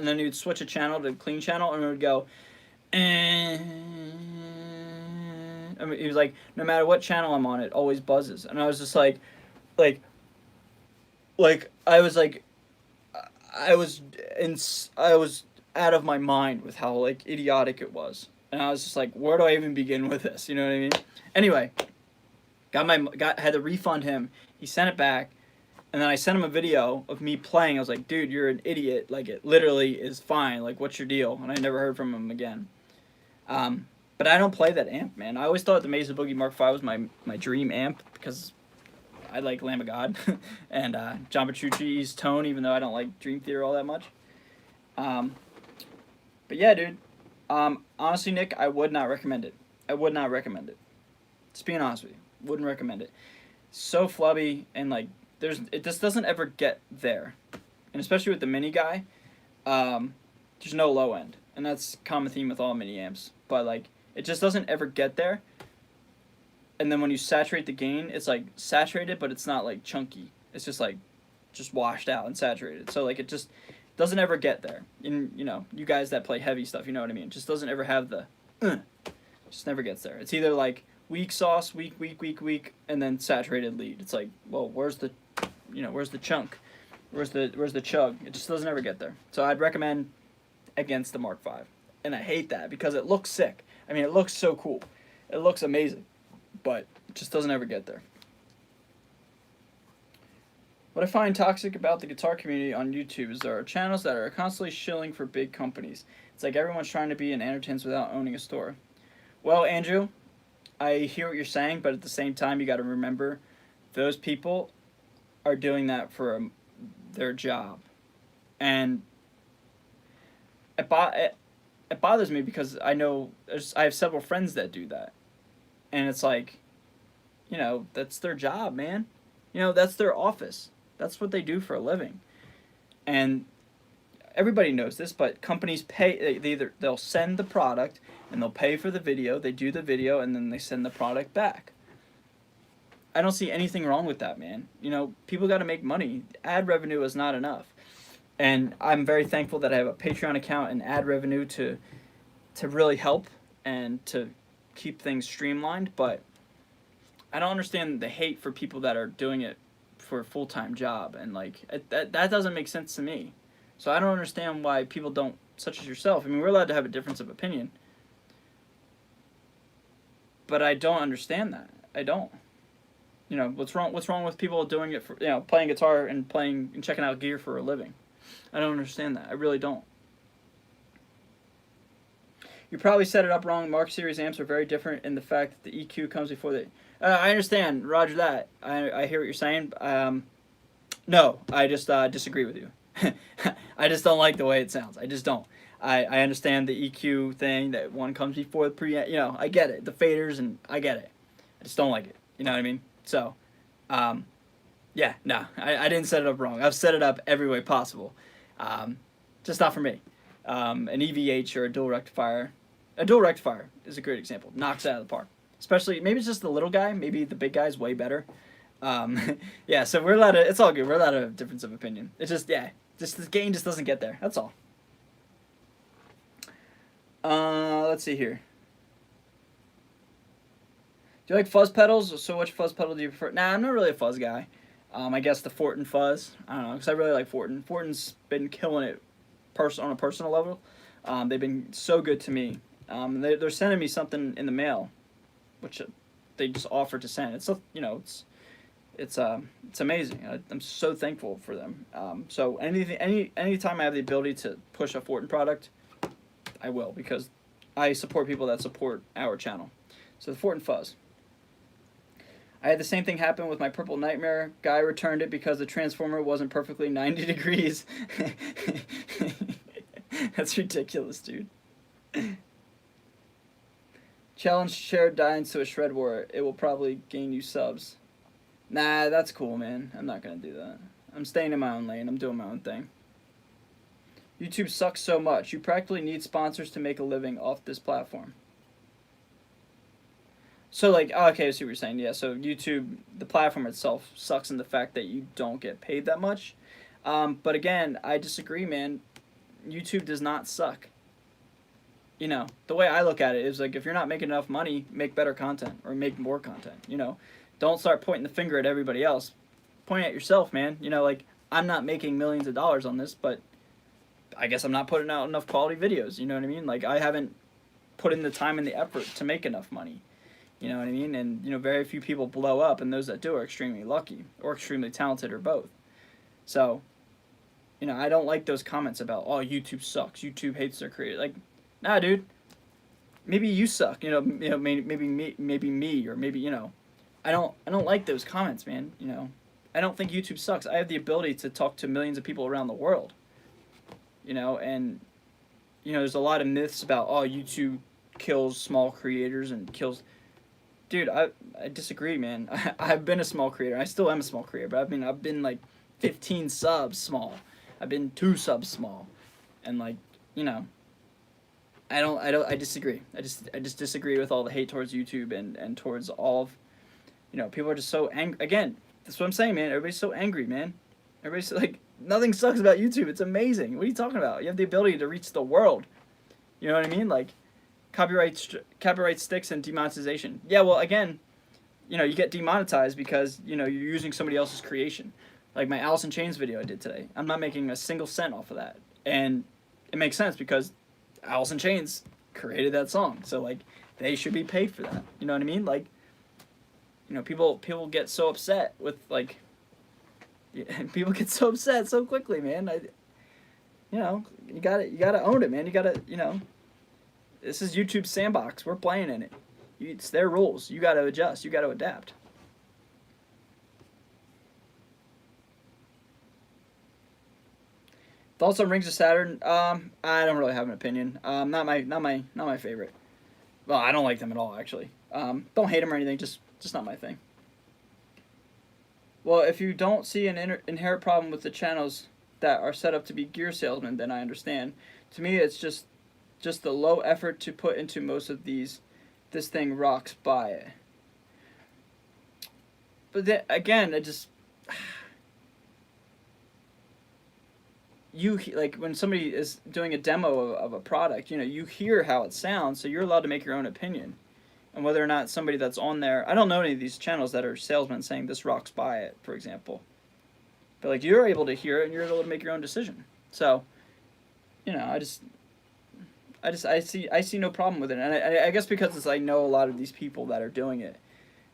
S1: then he would switch a channel to clean channel, and it would go, I mean, he was like, no matter what channel I'm on, it always buzzes. And I was just like, like I was like, I was out of my mind with how like idiotic it was, and I was just like, where do I even begin with this? You know what I mean? Anyway, had to refund him. He sent it back, and then I sent him a video of me playing. I was like, dude, you're an idiot. Like, it literally is fine. Like, what's your deal? And I never heard from him again. But I don't play that amp, man. I always thought the Mesa Boogie Mark V was my dream amp, because I like Lamb of God and John Petrucci's tone, even though I don't like Dream Theater all that much. But yeah, dude. Honestly, Nick, I would not recommend it. I would not recommend it. Just being honest with you. Wouldn't recommend it. So flubby, and like, it just doesn't ever get there. And especially with the mini guy, there's no low end. And that's a common theme with all mini amps. But like, it just doesn't ever get there. And then when you saturate the gain, it's like saturated, but it's not like chunky. It's just like, just washed out and saturated. So like, it just doesn't ever get there. And you know, you guys that play heavy stuff, you know what I mean. It just doesn't ever have the, just never gets there. It's either like weak sauce, weak, and then saturated lead. It's like, well, where's the chunk? Where's the chug? It just doesn't ever get there. So I'd recommend against the Mark V. And I hate that because it looks sick. I mean, it looks so cool. It looks amazing. But it just doesn't ever get there. What I find toxic about the guitar community on YouTube is there are channels that are constantly shilling for big companies. It's like everyone's trying to be an entertainer without owning a store. Well, Andrew, I hear what you're saying, but at the same time, you got to remember those people are doing that for their job. And it bothers me because I know I have several friends that do that. And it's like, you know, that's their job, man. You know, that's their office. That's what they do for a living. And everybody knows this, but companies pay, they'll send the product and they'll pay for the video, they do the video, and then they send the product back. I don't see anything wrong with that, man. You know, people got to make money. Ad revenue is not enough. And I'm very thankful that I have a Patreon account and ad revenue to really help and to keep things streamlined, but I don't understand the hate for people that are doing it for a full-time job, and like that doesn't make sense to me. So I don't understand why people don't, such as yourself. I mean, we're allowed to have a difference of opinion, but I don't understand that. I don't. You know, what's wrong with people doing it for, you know, playing guitar and playing and checking out gear for a living? I don't understand that. I really don't. You probably set it up wrong. Mark Series amps are very different in the fact that the EQ comes before the... I understand, Roger, that. I hear what you're saying. No, I just disagree with you. I just don't like the way it sounds. I just don't. I understand the EQ thing, that one comes before the pre... You know, I get it. The faders, and I get it. I just don't like it. You know what I mean? So, yeah, no. I didn't set it up wrong. I've set it up every way possible. Just not for me. An EVH or a dual rectifier. A dual rectifier is a great example. Knocks it out of the park. Especially, maybe it's just the little guy. Maybe the big guy's way better. Yeah, so we're allowed to, it's all good. We're allowed to have a difference of opinion. It's just, yeah, just the gain just doesn't get there. That's all. Let's see here. Do you like fuzz pedals? So which fuzz pedal do you prefer? Nah, I'm not really a fuzz guy. I guess the Fortin fuzz. I don't know, because I really like Fortin. Fortin's been killing it on a personal level. They've been so good to me. They're sending me something in the mail, which they just offered to send. It's, you know, it's amazing. I'm so thankful for them. So anytime I have the ability to push a Fortin product, I will, because I support people that support our channel. So the Fortin fuzz. I had the same thing happen with my Purple Nightmare. Guy returned it because the transformer wasn't perfectly 90 degrees. That's ridiculous, dude. Challenge shared Dines to a shred war. It will probably gain you subs. Nah, that's cool, man. I'm not gonna do that. I'm staying in my own lane. I'm doing my own thing. YouTube sucks so much. You practically need sponsors to make a living off this platform. So, like, oh, okay, I see what you're saying. Yeah, so YouTube, the platform itself, sucks in the fact that you don't get paid that much. But again, I disagree, man. YouTube does not suck. You know, the way I look at it is like, if you're not making enough money, make better content or make more content. You know, don't start pointing the finger at everybody else. Point at yourself, man. You know, like, I'm not making millions of dollars on this, but I guess I'm not putting out enough quality videos. You know what I mean? Like, I haven't put in the time and the effort to make enough money. You know what I mean? And, you know, very few people blow up, and those that do are extremely lucky or extremely talented or both. So, you know, I don't like those comments about, oh, YouTube sucks. YouTube hates their creators. Like, nah, dude. Maybe you suck. You know, maybe me, or maybe, you know, I don't like those comments, man. You know, I don't think YouTube sucks. I have the ability to talk to millions of people around the world. You know, and, you know, there's a lot of myths about, oh, YouTube kills small creators and kills. Dude, I disagree, man. I've been a small creator. I still am a small creator, but I've been like 15 subs small. I've been 2 subs small, and, like, you know, I disagree. I just disagree with all the hate towards YouTube and towards all of, you know, people are just so angry. Again, that's what I'm saying, man. Everybody's so angry, man. Everybody's like, nothing sucks about YouTube. It's amazing. What are you talking about? You have the ability to reach the world. You know what I mean? Like, copyright sticks and demonetization. Yeah, well, again, you know, you get demonetized because, you know, you're using somebody else's creation. Like my Alice in Chains video I did today. I'm not making a single cent off of that. And it makes sense because Alice in Chains created that song. So, like, they should be paid for that. You know what I mean? Like, you know, people get so upset with, like, people get so upset so quickly, man. You know, you gotta own it, man. You gotta, you know, this is YouTube's sandbox. We're playing in it. It's their rules. You gotta adjust. You gotta adapt. Thoughts on Rings of Saturn? I don't really have an opinion. Not my favorite. Well, I don't like them at all, actually. Don't hate them or anything. Just not my thing. Well, if you don't see an inherent problem with the channels that are set up to be gear salesmen, then I understand. To me, it's just the low effort to put into most of these. This thing rocks by it. But then, again, it just, you, like, when somebody is doing a demo of a product, you know, you hear how it sounds, so you're allowed to make your own opinion. And whether or not somebody that's on there, I don't know any of these channels that are salesmen saying this rocks by it, for example. But, like, you're able to hear it and you're able to make your own decision. So, you know, I see no problem with it. And I guess because it's, I know a lot of these people that are doing it.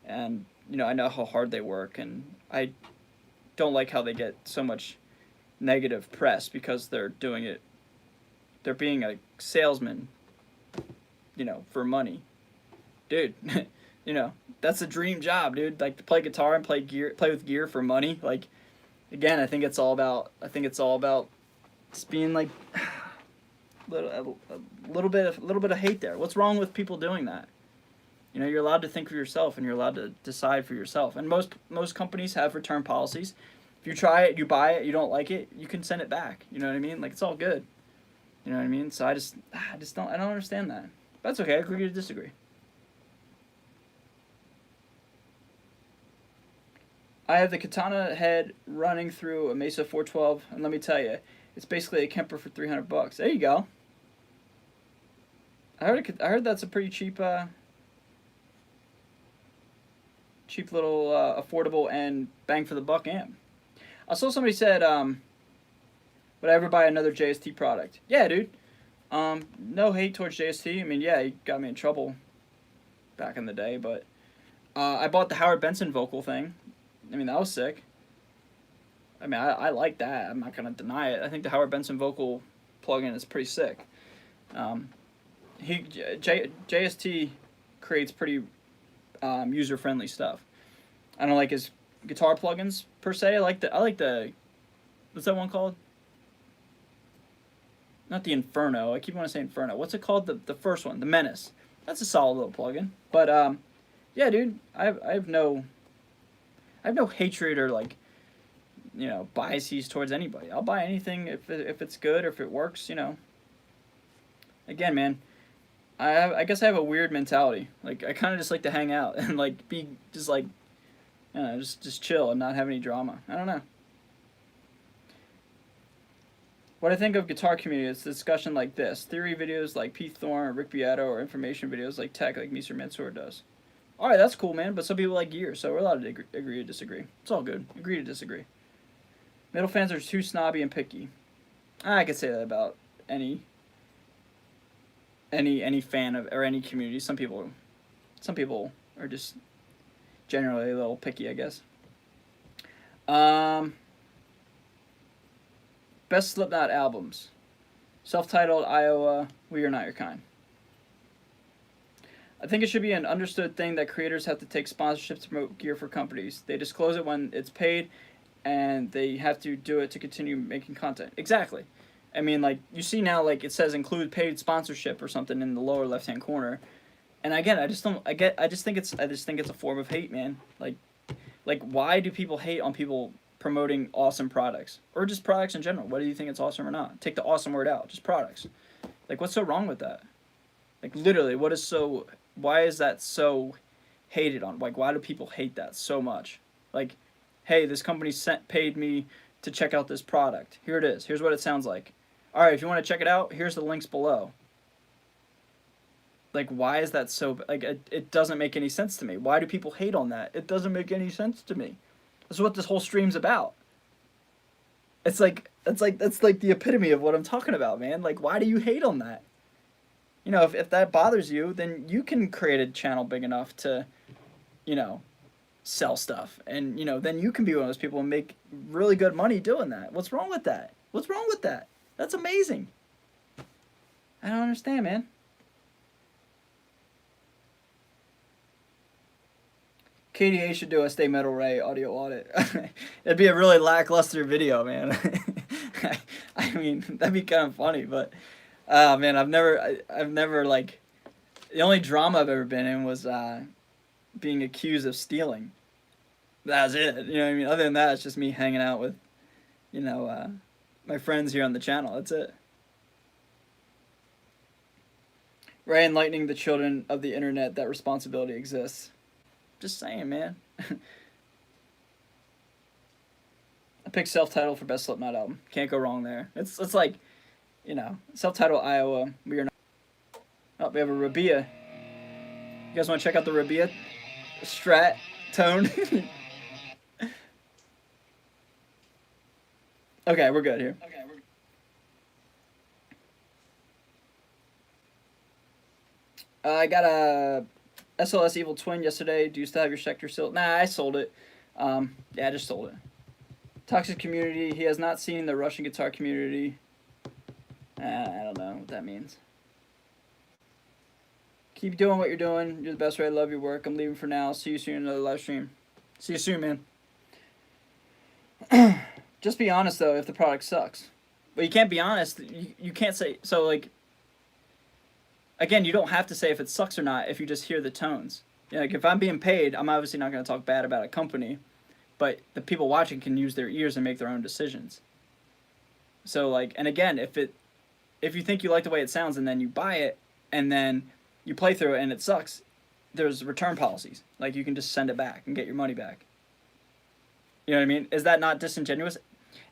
S1: And, you know, I know how hard they work. And I don't like how they get so much negative press because they're doing it. They're being a salesman, you know, for money. Dude, you know, that's a dream job, dude. Like, to play guitar and play with gear for money. Like, again, I think it's all about just being, like, a little bit of hate there. What's wrong with people doing that? You know, you're allowed to think for yourself and you're allowed to decide for yourself. And most companies have return policies. If you try it, you buy it, you don't like it, you can send it back. You know what I mean? Like, it's all good. You know what I mean? So I don't understand that. But that's okay. I agree to disagree. I have the katana head running through a Mesa 412, and let me tell you, it's basically a Kemper for $300. There you go. I heard that's a pretty cheap little affordable and bang for the buck amp. I saw somebody said, would I ever buy another JST product? Yeah, dude. No hate towards JST. I mean, yeah, he got me in trouble back in the day, but I bought the Howard Benson vocal thing. I mean, that was sick. I mean, I like that. I'm not going to deny it. I think the Howard Benson vocal plugin is pretty sick. JST creates pretty user-friendly stuff. I don't like his guitar plugins per se. I like the what's that one called? Not the Inferno. I keep wanting to say Inferno. What's it called? The first one, the Menace. That's a solid little plugin. But yeah, dude, I have no hatred or like biases towards anybody. I'll buy anything if it's good or if it works. Again, man, I guess I have a weird mentality. Like I kind of just like to hang out and like be just like just chill and not have any drama. I don't know. What I think of guitar community is discussion like this. Theory videos like Pete Thorne or Rick Beato or information videos like tech like Mr. Mansour does. Alright, that's cool, man, but some people like gear, so we're allowed to agree to disagree. It's all good. Agree to disagree. Metal fans are too snobby and picky. I could say that about any fan of or any community. Some people are just generally a little picky, I guess. Best Slipknot albums. Self-titled, Iowa, We Are Not Your Kind. I think it should be an understood thing that creators have to take sponsorships to promote gear for companies. They disclose it when it's paid, and they have to do it to continue making content. Exactly. I mean, like, you see now, like, it says include paid sponsorship or something in the lower left-hand corner. And again, I just think it's a form of hate, man. Like, why do people hate on people promoting awesome products? Or just products in general? Whether you think it's awesome or not. Take the awesome word out. Just products. Like, what's so wrong with that? Like, literally, why is that so hated on? Like, why do people hate that so much? Like, hey, this company paid me to check out this product. Here it is. Here's what it sounds like. All right, if you want to check it out, here's the links below. Like, why is that so... Like, it doesn't make any sense to me. Why do people hate on that? It doesn't make any sense to me. That's what this whole stream's about. That's like the epitome of what I'm talking about, man. Like, why do you hate on that? If that bothers you, then you can create a channel big enough to, sell stuff. And, then you can be one of those people and make really good money doing that. What's wrong with that? What's wrong with that? That's amazing. I don't understand, man. KDA should do a Stay Metal Ray audio audit. It'd be a really lackluster video, man. I mean, that'd be kind of funny, but... man, I've never like, the only drama I've ever been in was being accused of stealing. That's it. You know what I mean? Other than that, it's just me hanging out with, my friends here on the channel. That's it. Ray enlightening the children of the internet that responsibility exists. Just saying, man. I picked self-titled for best Slipknot album. Can't go wrong there. It's like, self-titled Iowa, We Are Not... Oh, we have a Rabia. You guys want to check out the Rabia Strat tone? Okay, we're good here. I got a SLS Evil Twin yesterday. Do you still have your Schecter still? Nah, I sold it. Yeah, I just sold it. Toxic community. He has not seen the Russian guitar community. I don't know what that means. Keep doing what you're doing. You're the best, Ray. I love your work. I'm leaving for now. See you soon in another live stream. See you soon, man. Just be honest, though, if the product sucks. But you can't be honest. You can't say... So, like... Again, you don't have to say if it sucks or not if you just hear the tones. Like, if I'm being paid, I'm obviously not going to talk bad about a company. But the people watching can use their ears and make their own decisions. So, like... And again, if you think you like the way it sounds and then you buy it and then you play through it and it sucks, there's return policies. Like, you can just send it back and get your money back. You know what I mean? Is that not disingenuous?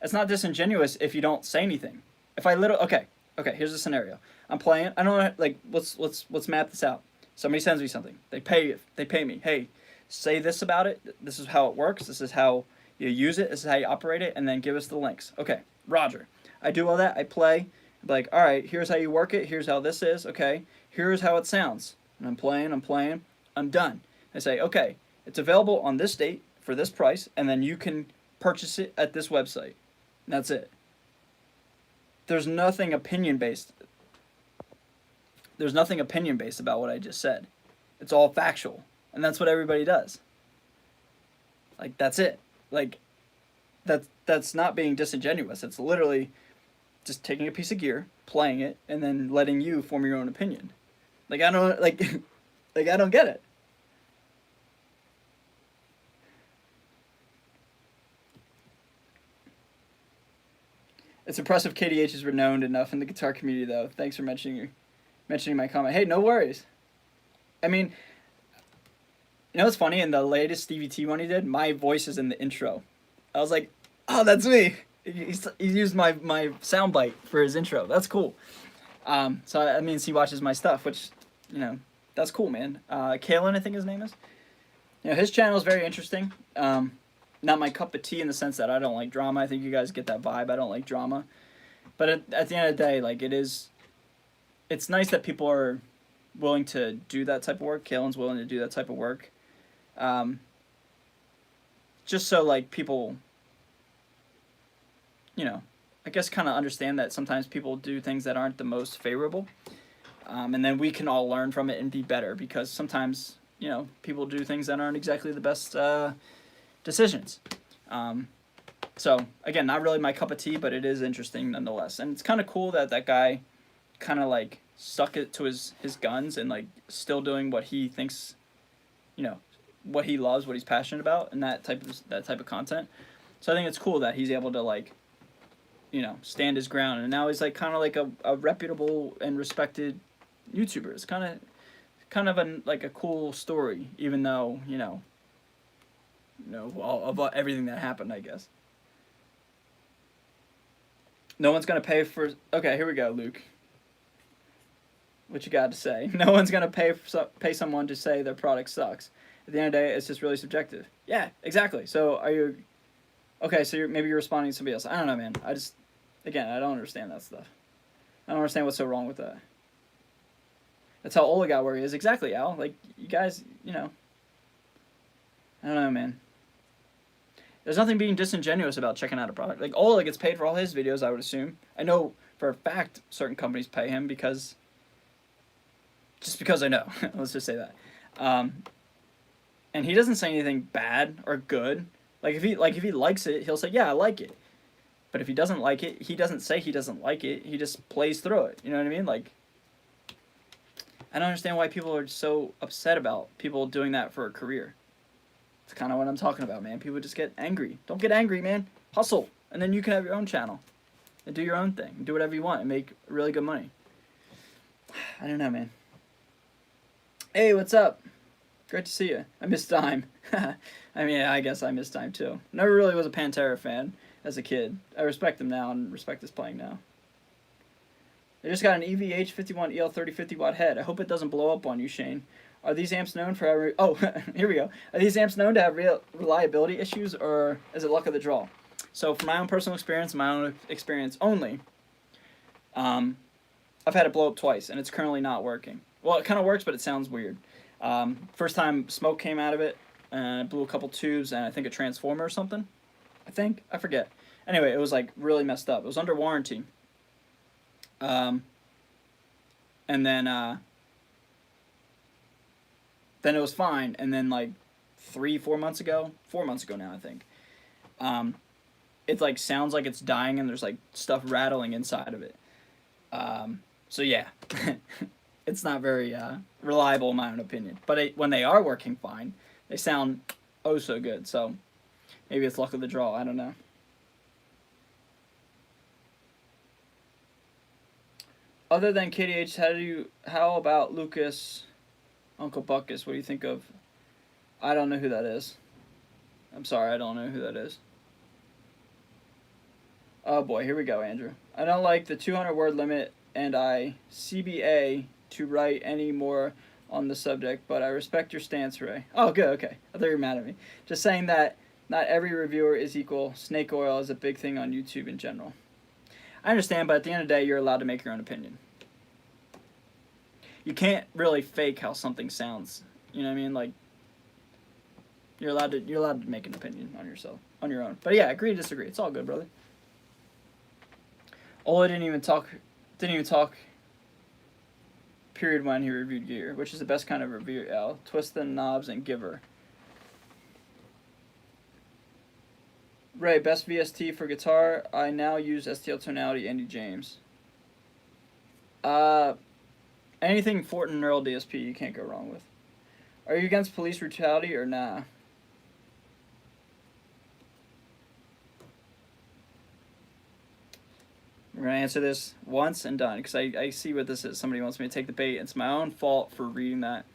S1: It's not disingenuous if you don't say anything. If I literally... Okay, here's a scenario. I'm playing... I don't know... Like, let's map this out. Somebody sends me something. They pay me. Hey, say this about it. This is how it works. This is how you use it. This is how you operate it. And then give us the links. Okay, Roger. I do all that. I play... Like, all right, here's how you work it. Here's how this is. Okay, here's how it sounds. And I'm playing. I'm done. I say, okay, it's available on this date for this price, and then you can purchase it at this website. And that's it. There's nothing opinion-based. There's nothing opinion-based about what I just said. It's all factual. And that's what everybody does. Like, that's it. Like, that's not being disingenuous. It's literally just taking a piece of gear, playing it, and then letting you form your own opinion. Like, I don't, like, like, I don't get it. It's impressive KDH is renowned enough in the guitar community, though. Thanks for mentioning my comment. Hey, no worries. I mean, you know what's funny? In the latest Stevie T one he did, my voice is in the intro. I was like, oh, that's me. He used my soundbite for his intro. That's cool. So that means he watches my stuff, which, you know, that's cool, man. Kalen, I think his name is. You know, his channel is very interesting. Not my cup of tea in the sense that I don't like drama. I think you guys get that vibe. I don't like drama. But at the end of the day, like, it's nice that people are willing to do that type of work. Kalen's willing to do that type of work. Just so, like, people, you know, I guess kind of understand that sometimes people do things that aren't the most favorable. And then we can all learn from it and be better, because sometimes, you know, people do things that aren't exactly the best decisions. So, again, not really my cup of tea, but it is interesting nonetheless. And it's kind of cool that that guy kind of, like, stuck it to his guns and, like, still doing what he thinks, you know, what he loves, what he's passionate about, and that type of content. So I think it's cool that he's able to, like, you know, stand his ground. And now he's, like, kind of like a reputable and respected YouTuber. It's kind of a cool story, even though, you know, all about everything that happened, I guess. No one's gonna pay for. Okay, here we go, Luke. What you got to say? No one's gonna pay someone to say their product sucks. At the end of the day, it's just really subjective. Yeah, exactly. So are you? Okay, so maybe you're responding to somebody else. I don't know, man. Again, I don't understand that stuff. I don't understand what's so wrong with that. That's how Ola got where he is. Exactly, Al. Like, you guys, you know. I don't know, man. There's nothing being disingenuous about checking out a product. Like, Ola gets paid for all his videos, I would assume. I know for a fact certain companies pay him because I know. Let's just say that. And he doesn't say anything bad or good. Like, if he likes it, he'll say, yeah, I like it. But if he doesn't like it, he doesn't say he doesn't like it. He just plays through it. You know what I mean? Like, I don't understand why people are so upset about people doing that for a career. It's kind of what I'm talking about, man. People just get angry. Don't get angry, man. Hustle. And then you can have your own channel. And do your own thing. Do whatever you want and make really good money. I don't know, man. Hey, what's up? Great to see you. I missed Dime. I mean, I guess I missed Dime too. Never really was a Pantera fan as a kid. I respect him now and respect his playing now. They just got an EVH 51 EL 30 50 watt head. I hope it doesn't blow up on you, Shane. Are these amps known for having... Oh, here we go. Are these amps known to have real reliability issues, or is it luck of the draw? So, from my own personal experience, only, I've had it blow up twice, and it's currently not working. Well, it kind of works, but it sounds weird. First time smoke came out of it, and it blew a couple tubes, and I think a transformer or something. I forget. Anyway, it was, like, really messed up. It was under warranty. And then it was fine, and then, like, 4 months ago now, I think, it, like, sounds like it's dying, and there's, like, stuff rattling inside of it. So, yeah, it's not very reliable in my own opinion. But when they are working fine, they sound oh so good, so maybe it's luck of the draw, I don't know. Other than KDH, how about Lucas... Uncle Buckus, what do you think of... I don't know who that is. I'm sorry, I don't know who that is. Oh boy, here we go, Andrew. I don't like the 200-word limit, and I CBA to write any more on the subject, but I respect your stance, Ray. Oh, good, okay. I thought you were mad at me. Just saying that not every reviewer is equal. Snake oil is a big thing on YouTube in general. I understand, but at the end of the day, you're allowed to make your own opinion. You can't really fake how something sounds. You know what I mean? Like, you're allowed to make an opinion on your own. But yeah, agree to disagree. It's all good, brother. Ola didn't even talk. Period when he reviewed gear, which is the best kind of review. Al, twist the knobs and give her. Ray, best VST for guitar. I now use STL Tonality, Andy James. Uh, Anything Fortin Neural DSP you can't go wrong with. Are you against police brutality or nah? We're going to answer this once and done because I see what this is. Somebody wants me to take the bait. It's my own fault for reading that.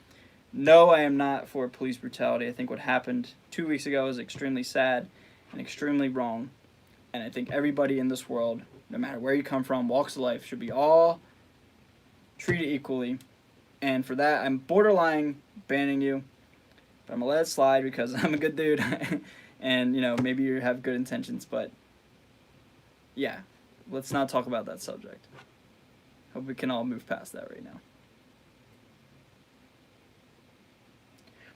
S1: No, I am not for police brutality. I think what happened 2 weeks ago is extremely sad and extremely wrong. And I think everybody in this world, no matter where you come from, walks of life, should be all treated equally. And for that, I'm borderline banning you. But I'm going to let it slide because I'm a good dude. And, you know, maybe you have good intentions. But, yeah, let's not talk about that subject. Hope we can all move past that right now.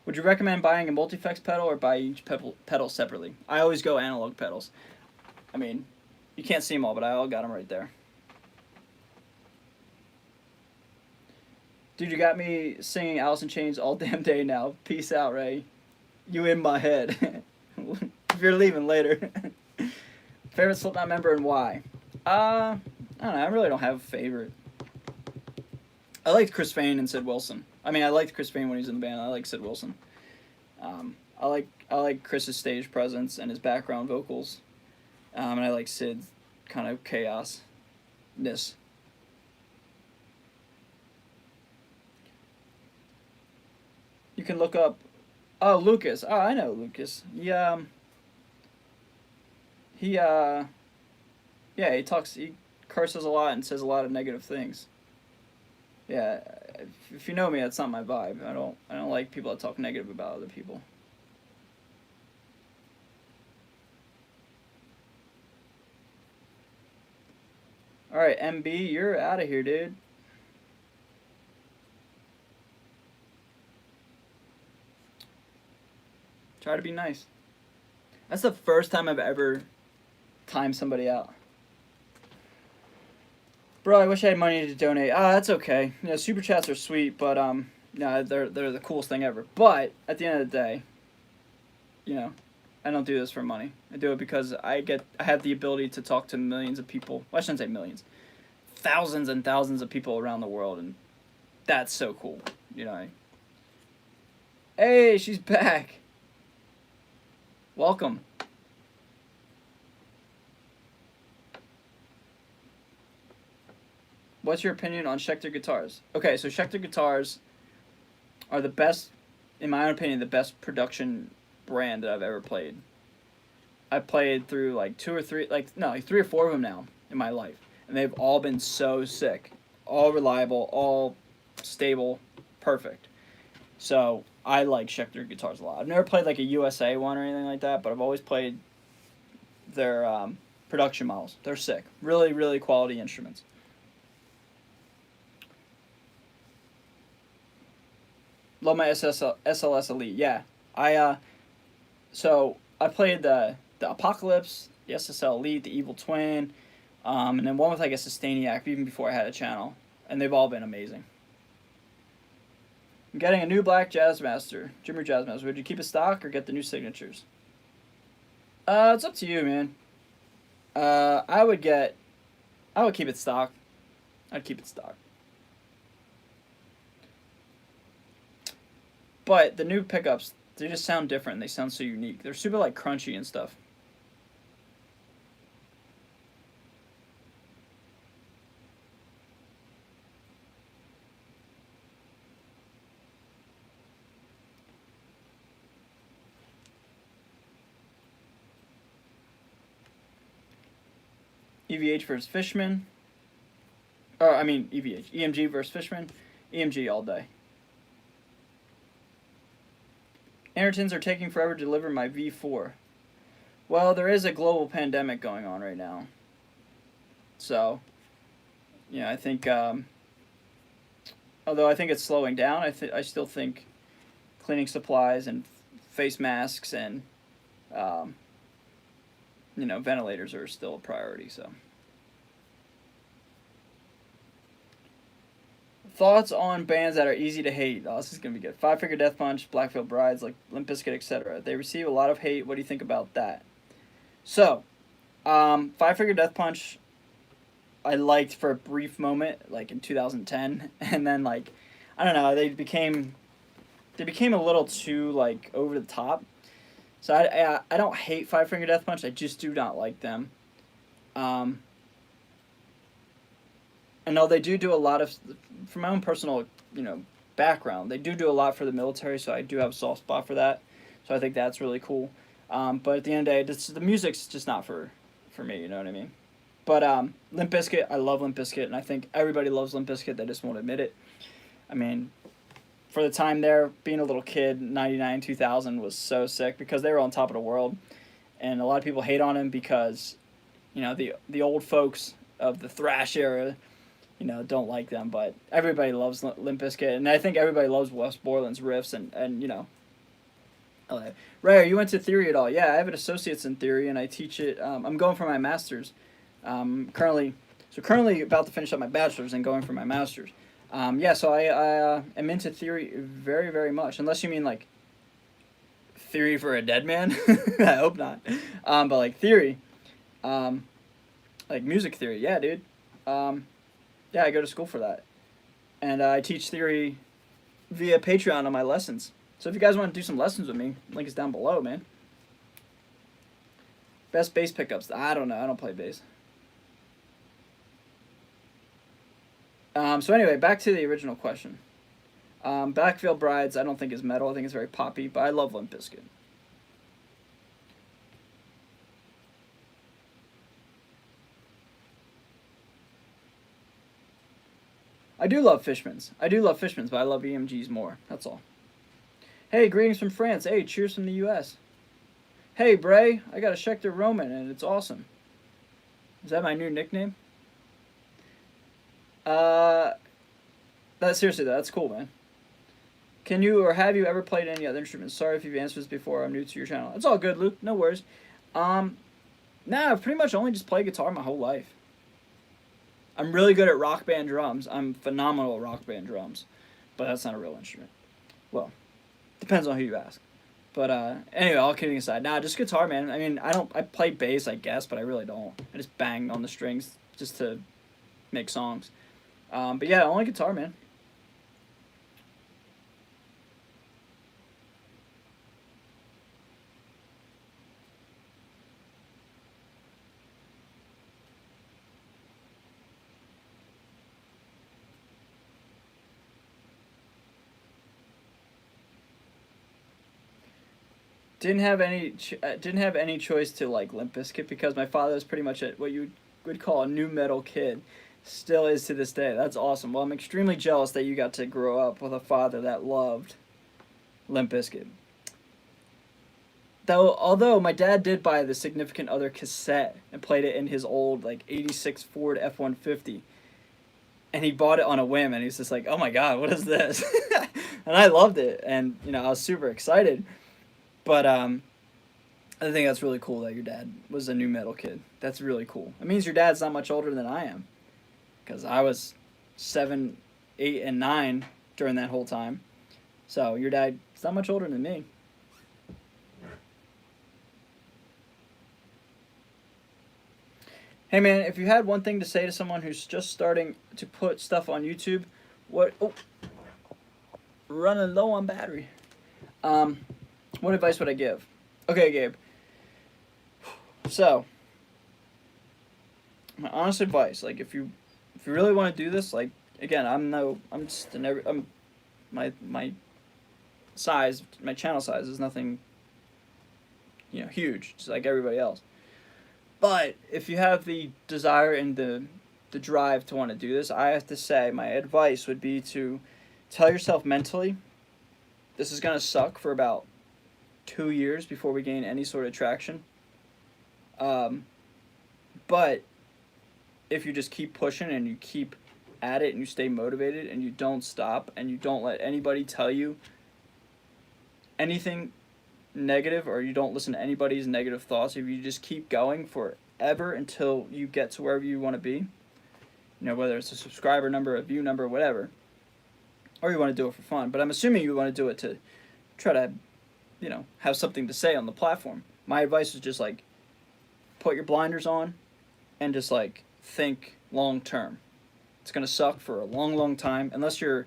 S1: Would you recommend buying a multi-effects pedal or buy each pedal separately? I always go analog pedals. I mean, you can't see them all, but I all got them right there. Dude, you got me singing Alice in Chains all damn day now. Peace out, Ray. You in my head. If you're leaving later. Favorite Slipknot member and why? I don't know. I really don't have a favorite. I liked Chris Payne and Sid Wilson. I mean, I liked Chris Payne when he was in the band. I like Sid Wilson. I like Chris's stage presence and his background vocals. And I like Sid's kind of chaos-ness. You can look up... Oh, Lucas. Oh, I know Lucas. Yeah, he talks... He curses a lot and says a lot of negative things. Yeah, if you know me, that's not my vibe. I don't like people that talk negative about other people. Alright, MB, you're out of here, dude. Try to be nice. That's the first time I've ever timed somebody out. Bro, I wish I had money to donate. That's okay. You know, super chats are sweet, but no, they're the coolest thing ever. But at the end of the day, you know, I don't do this for money. I do it because I have the ability to talk to millions of people. Well, I shouldn't say millions, thousands and thousands of people around the world, and that's so cool. You know. Hey, she's back. Welcome. What's your opinion on Schecter guitars? Okay, so Schecter guitars are the best, in my own opinion, the best production brand that I've ever played. I've played through like three or four of them now in my life. And they've all been so sick. All reliable, all stable, perfect. So I like Schecter guitars a lot. I've never played like a USA one or anything like that, but I've always played their production models. They're sick. Really, really quality instruments. Love my SLS Elite. Yeah, so I played the Apocalypse, the SSL Elite, the Evil Twin, and then one with I guess the Staniac even before I had a channel, and they've all been amazing. I'm getting a new black Jazzmaster, Jimmy Jazzmaster. Would you keep it stock or get the new signatures? It's up to you, man. I would keep it stock. I'd keep it stock. But the new pickups, they just sound different. They sound so unique. They're super like crunchy and stuff. EVH versus Fishman. EVH. EMG versus Fishman. EMG all day. Andertons are taking forever to deliver my V4. Well, there is a global pandemic going on right now. So, yeah, I think, although I think it's slowing down, I still think cleaning supplies and face masks and, ventilators are still a priority, so. Thoughts on bands that are easy to hate? Oh, this is going to be good. Five Finger Death Punch, Black Veil Brides, like Limp Bizkit, etc. They receive a lot of hate. What do you think about that? So, Five Finger Death Punch, I liked for a brief moment, like in 2010, and then like, I don't know, they became a little too like over the top. So I don't hate Five Finger Death Punch. I just do not like them. Um, and though they do a lot of, from my own personal background, they do a lot for the military. So I do have a soft spot for that. So I think that's really cool. But at the end of the day, the music's just not for me. You know what I mean? But Limp Bizkit, I love Limp Bizkit, and I think everybody loves Limp Bizkit. They just won't admit it. I mean, for the time there, being a little kid, 99, 2000 was so sick because they were on top of the world. And a lot of people hate on him because, the old folks of the thrash era, don't like them. But everybody loves Limp Bizkit, and I think everybody loves Wes Borland's riffs and. Ray, you went to theory at all? Yeah, I have an associate's in theory, and I teach it. I'm going for my master's. Currently about to finish up my bachelor's and going for my master's. So I am into theory very, very much. Unless you mean like theory for a dead man. I hope not. But like theory, like music theory. Yeah, dude. I go to school for that, and I teach theory via Patreon on my lessons. So if you guys want to do some lessons with me, link is down below, man. Best bass pickups. I don't know. I don't play bass. So anyway, back to the original question. Backfield Brides, I don't think is metal. I think it's very poppy, but I love Limp Bizkit. I do love Fishman's, but I love EMGs more. That's all. Hey, greetings from France. Hey, cheers from the U.S. Hey, Bray, I got a Schecter Roman, and it's awesome. Is that my new nickname? Seriously, that's cool, man. Can you or have you ever played any other instruments? Sorry if you've answered this before. I'm new to your channel. It's all good, Luke. No worries. I've pretty much only just played guitar my whole life. I'm really good at rock band drums. I'm phenomenal at rock band drums, but that's not a real instrument. Well, depends on who you ask. But anyway, all kidding aside, just guitar, man. I mean, I play bass, I guess, but I really don't. I just bang on the strings just to make songs. But yeah, only guitar, man. Didn't have any choice to like Limp Bizkit because my father was pretty much what you would call a new metal kid. Still is to this day. That's awesome. Well, I'm extremely jealous that you got to grow up with a father that loved Limp Bizkit. Although my dad did buy the Significant Other cassette and played it in his old like '86 Ford F-150, and he bought it on a whim, and he was just like, "Oh my God, what is this?" And I loved it, and I was super excited. But I think that's really cool that your dad was a new metal kid. That's really cool. It means your dad's not much older than I am, because I was 7, 8, and 9 during that whole time. So your dad's not much older than me. Hey man, if you had one thing to say to someone who's just starting to put stuff on YouTube, what? Oh, running low on battery. What advice would I give? Okay, Gabe. So, my honest advice, like if you really want to do this, like again, my size, my channel size is nothing, huge, just like everybody else. But if you have the desire and the drive to want to do this, I have to say my advice would be to tell yourself mentally, this is gonna suck for about 2 years before we gain any sort of traction. But if you just keep pushing and you keep at it and you stay motivated and you don't stop and you don't let anybody tell you anything negative or you don't listen to anybody's negative thoughts, if you just keep going forever until you get to wherever you want to be, whether it's a subscriber number, a view number, whatever, or you want to do it for fun. But I'm assuming you want to do it to try to have something to say on the platform. My advice is just like put your blinders on and just like think long term. It's gonna suck for a long, long time unless you're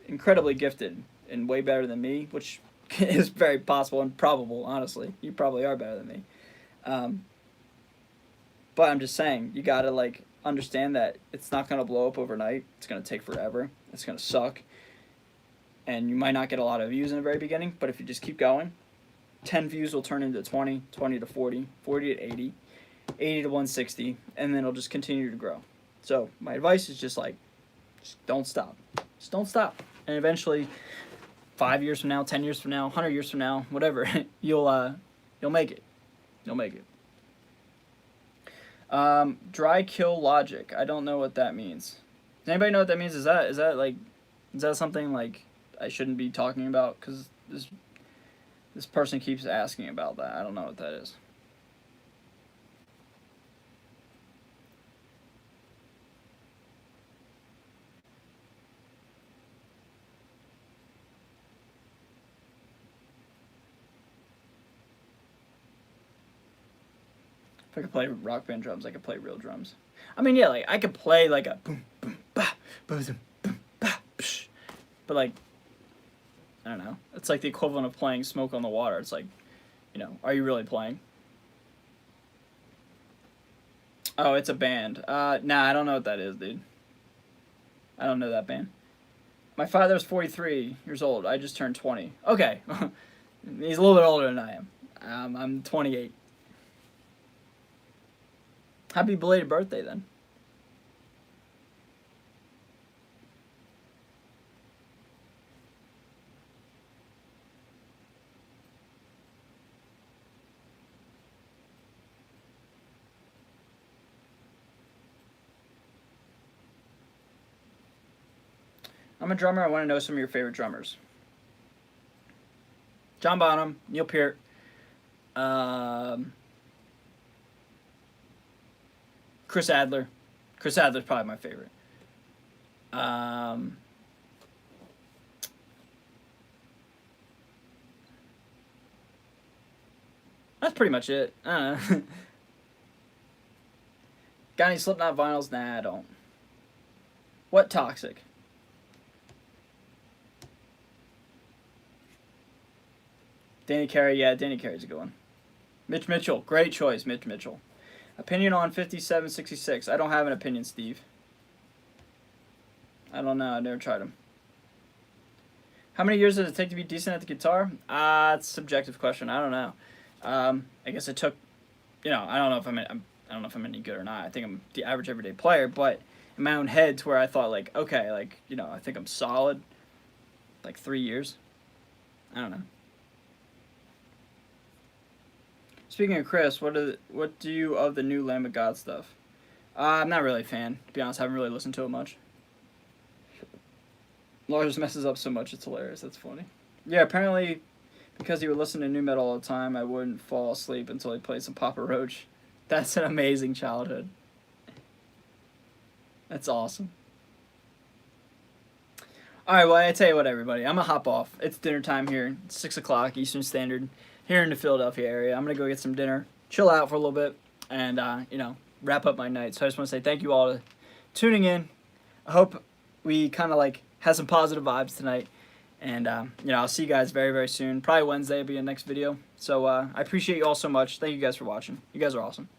S1: incredibly gifted and way better than me, which is very possible and probable. Honestly, you probably are better than me. Um, but I'm just saying, you gotta like understand that it's not gonna blow up overnight. It's gonna take forever. It's gonna suck, and you might not get a lot of views in the very beginning. But if you just keep going, 10 views will turn into 20, 20 to 40, 40 to 80, 80 to 160, and then it'll just continue to grow. So my advice is just like, just don't stop. Just don't stop. And eventually, 5 years from now, 10 years from now, 100 years from now, whatever, you'll make it. You'll make it. Dry kill logic. I don't know what that means. Does anybody know what that means? Is that something like I shouldn't be talking about? Because this person keeps asking about that. I don't know what that is. If I could play rock band drums, I could play real drums. I mean, yeah, like I could play like a boom boom ba boom boom ba psh, but like I don't know. It's like the equivalent of playing Smoke on the Water. It's like, are you really playing? Oh, it's a band. Nah, I don't know what that is, dude. I don't know that band. My father's 43 years old. I just turned 20. Okay, he's a little bit older than I am. I'm 28. Happy belated birthday, then. I'm a drummer. I want to know some of your favorite drummers. John Bonham, Neil Peart, Chris Adler. Chris Adler's probably my favorite. That's pretty much it. Got any Slipknot vinyls? Nah, I don't. What Toxic? Danny Carey, yeah, Danny Carey's a good one. Mitch Mitchell, great choice, Mitch Mitchell. Opinion on 5766. I don't have an opinion, Steve. I don't know. I never tried them. How many years does it take to be decent at the guitar? It's a subjective question. I don't know. I guess it took. I don't know if I don't know if I'm any good or not. I think I'm the average everyday player, but in my own head, to where I thought like, okay, like I think I'm solid. Like 3 years. I don't know. Speaking of Chris, what do you of the new Lamb of God stuff? I'm not really a fan, to be honest. I haven't really listened to it much. Lars messes up so much, it's hilarious. That's funny. Yeah, apparently, because he would listen to new metal all the time, I wouldn't fall asleep until he played some Papa Roach. That's an amazing childhood. That's awesome. Alright, well, I tell you what, everybody. I'm going to hop off. It's dinner time here. It's 6 o'clock Eastern Standard here in the Philadelphia area. I'm going to go get some dinner, chill out for a little bit, and, wrap up my night. So I just want to say thank you all for tuning in. I hope we kind of, like, had some positive vibes tonight. And, I'll see you guys very, very soon. Probably Wednesday will be the next video. So I appreciate you all so much. Thank you guys for watching. You guys are awesome.